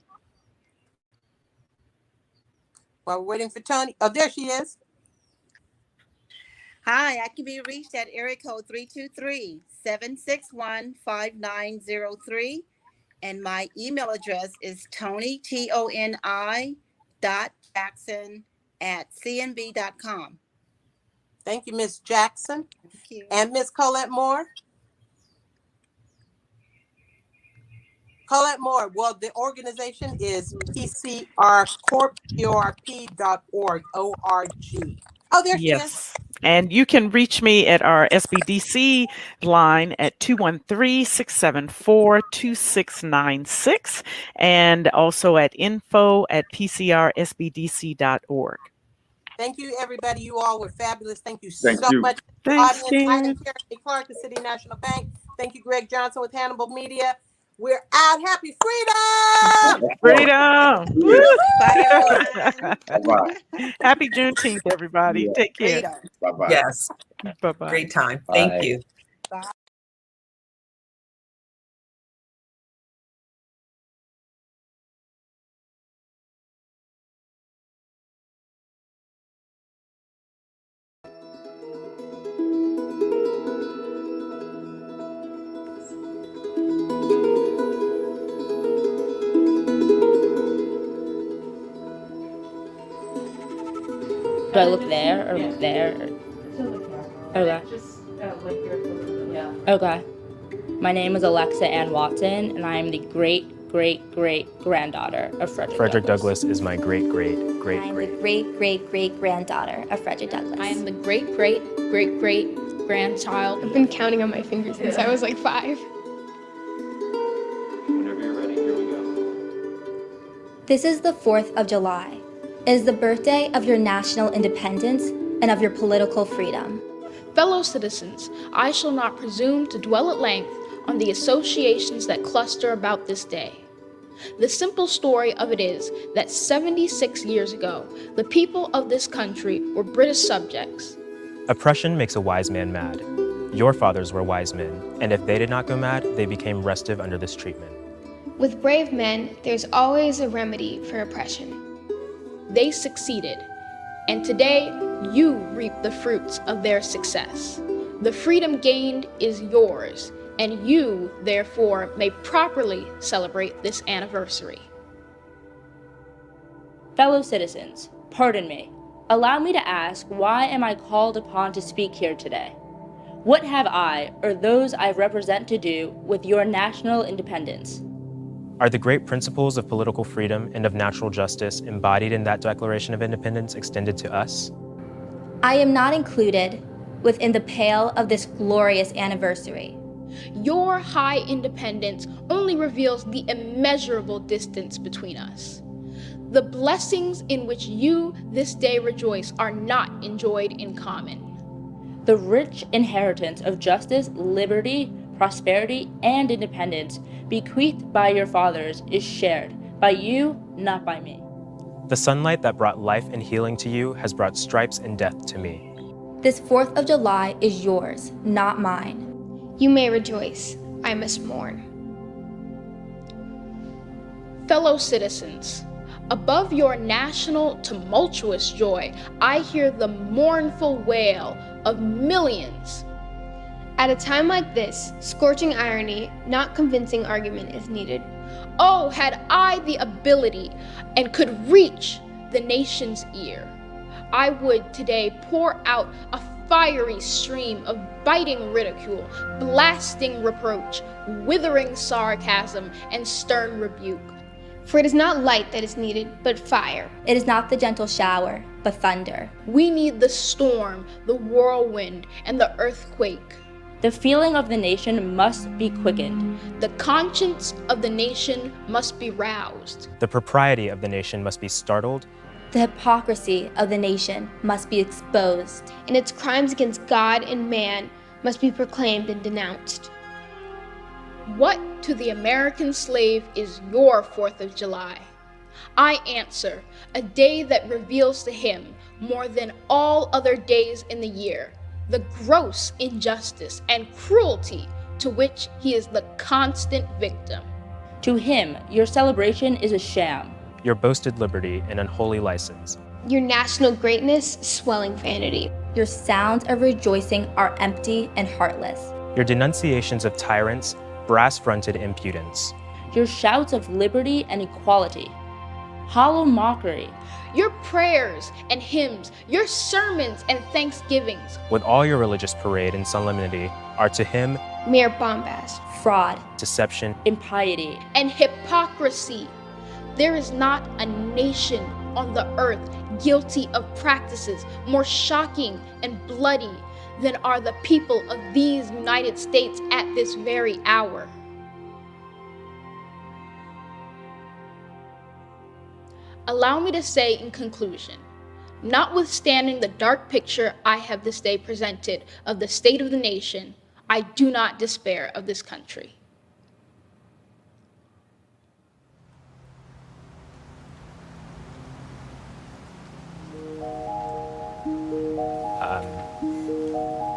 While we're waiting for Toni. Oh, there she is. Hi, I can be reached at area code 323-761-5903. And my email address is Toni, TONI.Jackson@cnb.com. Thank you, Miss Jackson. Thank you. And Miss Colette Moore. Colette Moore, well, the organization is PCRcorp.org, O-R-G. Oh, there she is. And you can reach me at our SBDC line at 213-674-2696 and also at info@pcrsbdc.org. Thank you, everybody. You all were fabulous. Thank you Thank so you. much. Thanks, Audience, I am Karen. Karen Clark, the City National Bank. Thank you, Greg Johnson with Hannibal Media. We're out. Happy freedom! Freedom! Bye, everyone. Bye-bye. Happy Juneteenth, everybody. Yeah. Take care. Freedom. Bye-bye. Yes. Bye-bye. Great time. Bye. Thank you. Do I look there or look there? Okay. Okay. My name is Alexa Ann Watson, and I am the great great-great-granddaughter of Frederick Frederick Douglass. Douglass is my great-great-great-great. I am the great-great-great-granddaughter of Frederick Douglass. I am the great-great-great-great-grandchild. I've been counting on my fingers since I was like 5. Whenever you're ready, here we go. This is the 4th of July. It is the birthday of your national independence and of your political freedom. Fellow citizens, I shall not presume to dwell at length on the associations that cluster about this day. The simple story of it is that 76 years ago, the people of this country were British subjects. Oppression makes a wise man mad. Your fathers were wise men, and if they did not go mad, they became restive under this treatment. With brave men, there's always a remedy for oppression. They succeeded, and today you reap the fruits of their success. The freedom gained is yours, and you, therefore, may properly celebrate this anniversary. Fellow citizens, pardon me. Allow me to ask, why am I called upon to speak here today? What have I, or those I represent, to do with your national independence? Are the great principles of political freedom and of natural justice embodied in that Declaration of Independence extended to us? I am not included within the pale of this glorious anniversary. Your high independence only reveals the immeasurable distance between us. The blessings in which you this day rejoice are not enjoyed in common. The rich inheritance of justice, liberty, prosperity, and independence bequeathed by your fathers is shared by you, not by me. The sunlight that brought life and healing to you has brought stripes and death to me. This 4th of July is yours, not mine. You may rejoice, I must mourn. Fellow citizens, above your national tumultuous joy, I hear the mournful wail of millions. At a time like this, scorching irony, not convincing argument is needed. Oh, had I the ability and could reach the nation's ear, I would today pour out a fiery stream of biting ridicule, blasting reproach, withering sarcasm, and stern rebuke. For it is not light that is needed, but fire. It is not the gentle shower, but thunder. We need the storm, the whirlwind, and the earthquake. The feeling of the nation must be quickened. The conscience of the nation must be roused. The propriety of the nation must be startled. The hypocrisy of the nation must be exposed. And its crimes against God and man must be proclaimed and denounced. What to the American slave is your 4th of July? I answer, a day that reveals to him, more than all other days in the year, the gross injustice and cruelty to which he is the constant victim. To him, your celebration is a sham. Your boasted liberty an unholy license. Your national greatness, swelling vanity. Your sounds of rejoicing are empty and heartless. Your denunciations of tyrants, brass-fronted impudence. Your shouts of liberty and equality, hollow mockery. Your prayers and hymns, your sermons and thanksgivings, with all your religious parade and solemnity, are to him mere bombast, fraud, deception, impiety, and hypocrisy. There is not a nation on the earth guilty of practices more shocking and bloody than are the people of these United States at this very hour. Allow me to say in conclusion, notwithstanding the dark picture I have this day presented of the state of the nation, I do not despair of this country.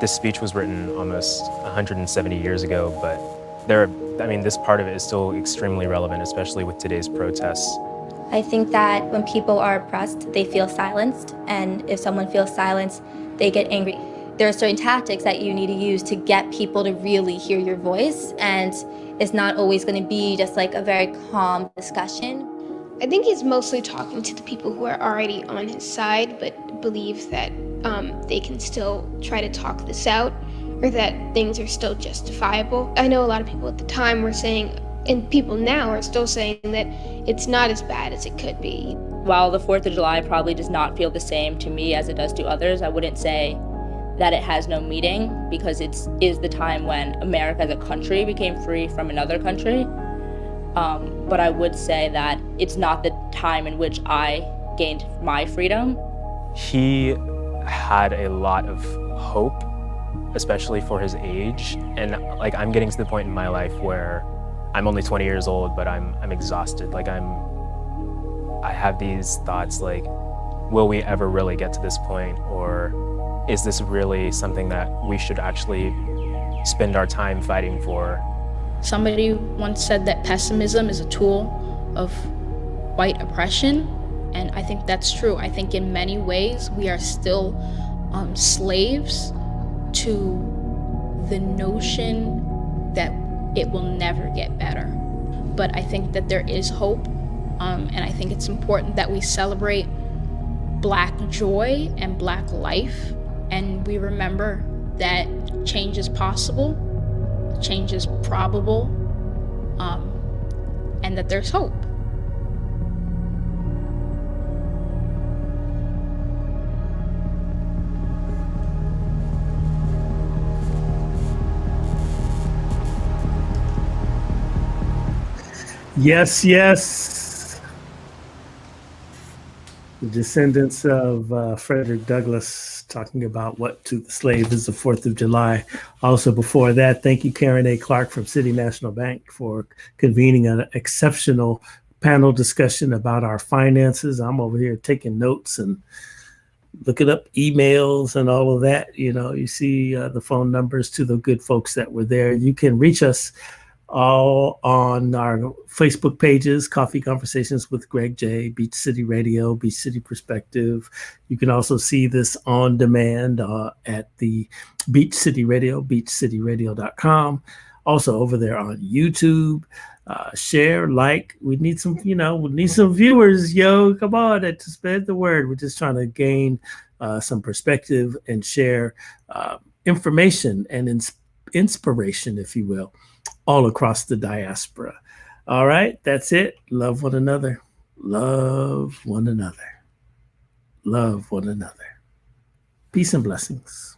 This speech was written almost 170 years ago, but this part of it is still extremely relevant, especially with today's protests. I think that when people are oppressed, they feel silenced, and if someone feels silenced, they get angry. There are certain tactics that you need to use to get people to really hear your voice, and it's not always going to be just like a very calm discussion. I think he's mostly talking to the people who are already on his side, but believe that they can still try to talk this out, or that things are still justifiable. I know a lot of people at the time were saying And people now are still saying that it's not as bad as it could be. While the 4th of July probably does not feel the same to me as it does to others, I wouldn't say that it has no meaning, because it is the time when America as a country became free from another country. But I would say that it's not the time in which I gained my freedom. He had a lot of hope, especially for his age. And like, I'm getting to the point in my life where I'm only 20 years old, but I'm exhausted. Like, I have these thoughts like, will we ever really get to this point? Or is this really something that we should actually spend our time fighting for? Somebody once said that pessimism is a tool of white oppression, and I think that's true. I think in many ways we are still slaves to the notion that it will never get better. But I think that there is hope, and I think it's important that we celebrate Black joy and Black life, and we remember that change is possible, change is probable, and that there's hope. Yes, yes. The descendants of Frederick Douglass talking about what to the slave is the 4th of July. Also before that, thank you, Karen A. Clark from City National Bank, for convening an exceptional panel discussion about our finances. I'm over here taking notes and looking up emails and all of that. You know, you see the phone numbers to the good folks that were there. You can reach us all on our Facebook pages, Coffee Conversations with Greg J, Beach City Radio, Beach City Perspective. You can also see this on demand at the Beach City Radio, beachcityradio.com. Also over there on YouTube. Share, like. We need some, we need some viewers, yo. Come on, to spread the word. We're just trying to gain some perspective and share information and inspiration, if you will, all across the diaspora. All right, that's it. Love one another. Love one another. Love one another. Peace and blessings.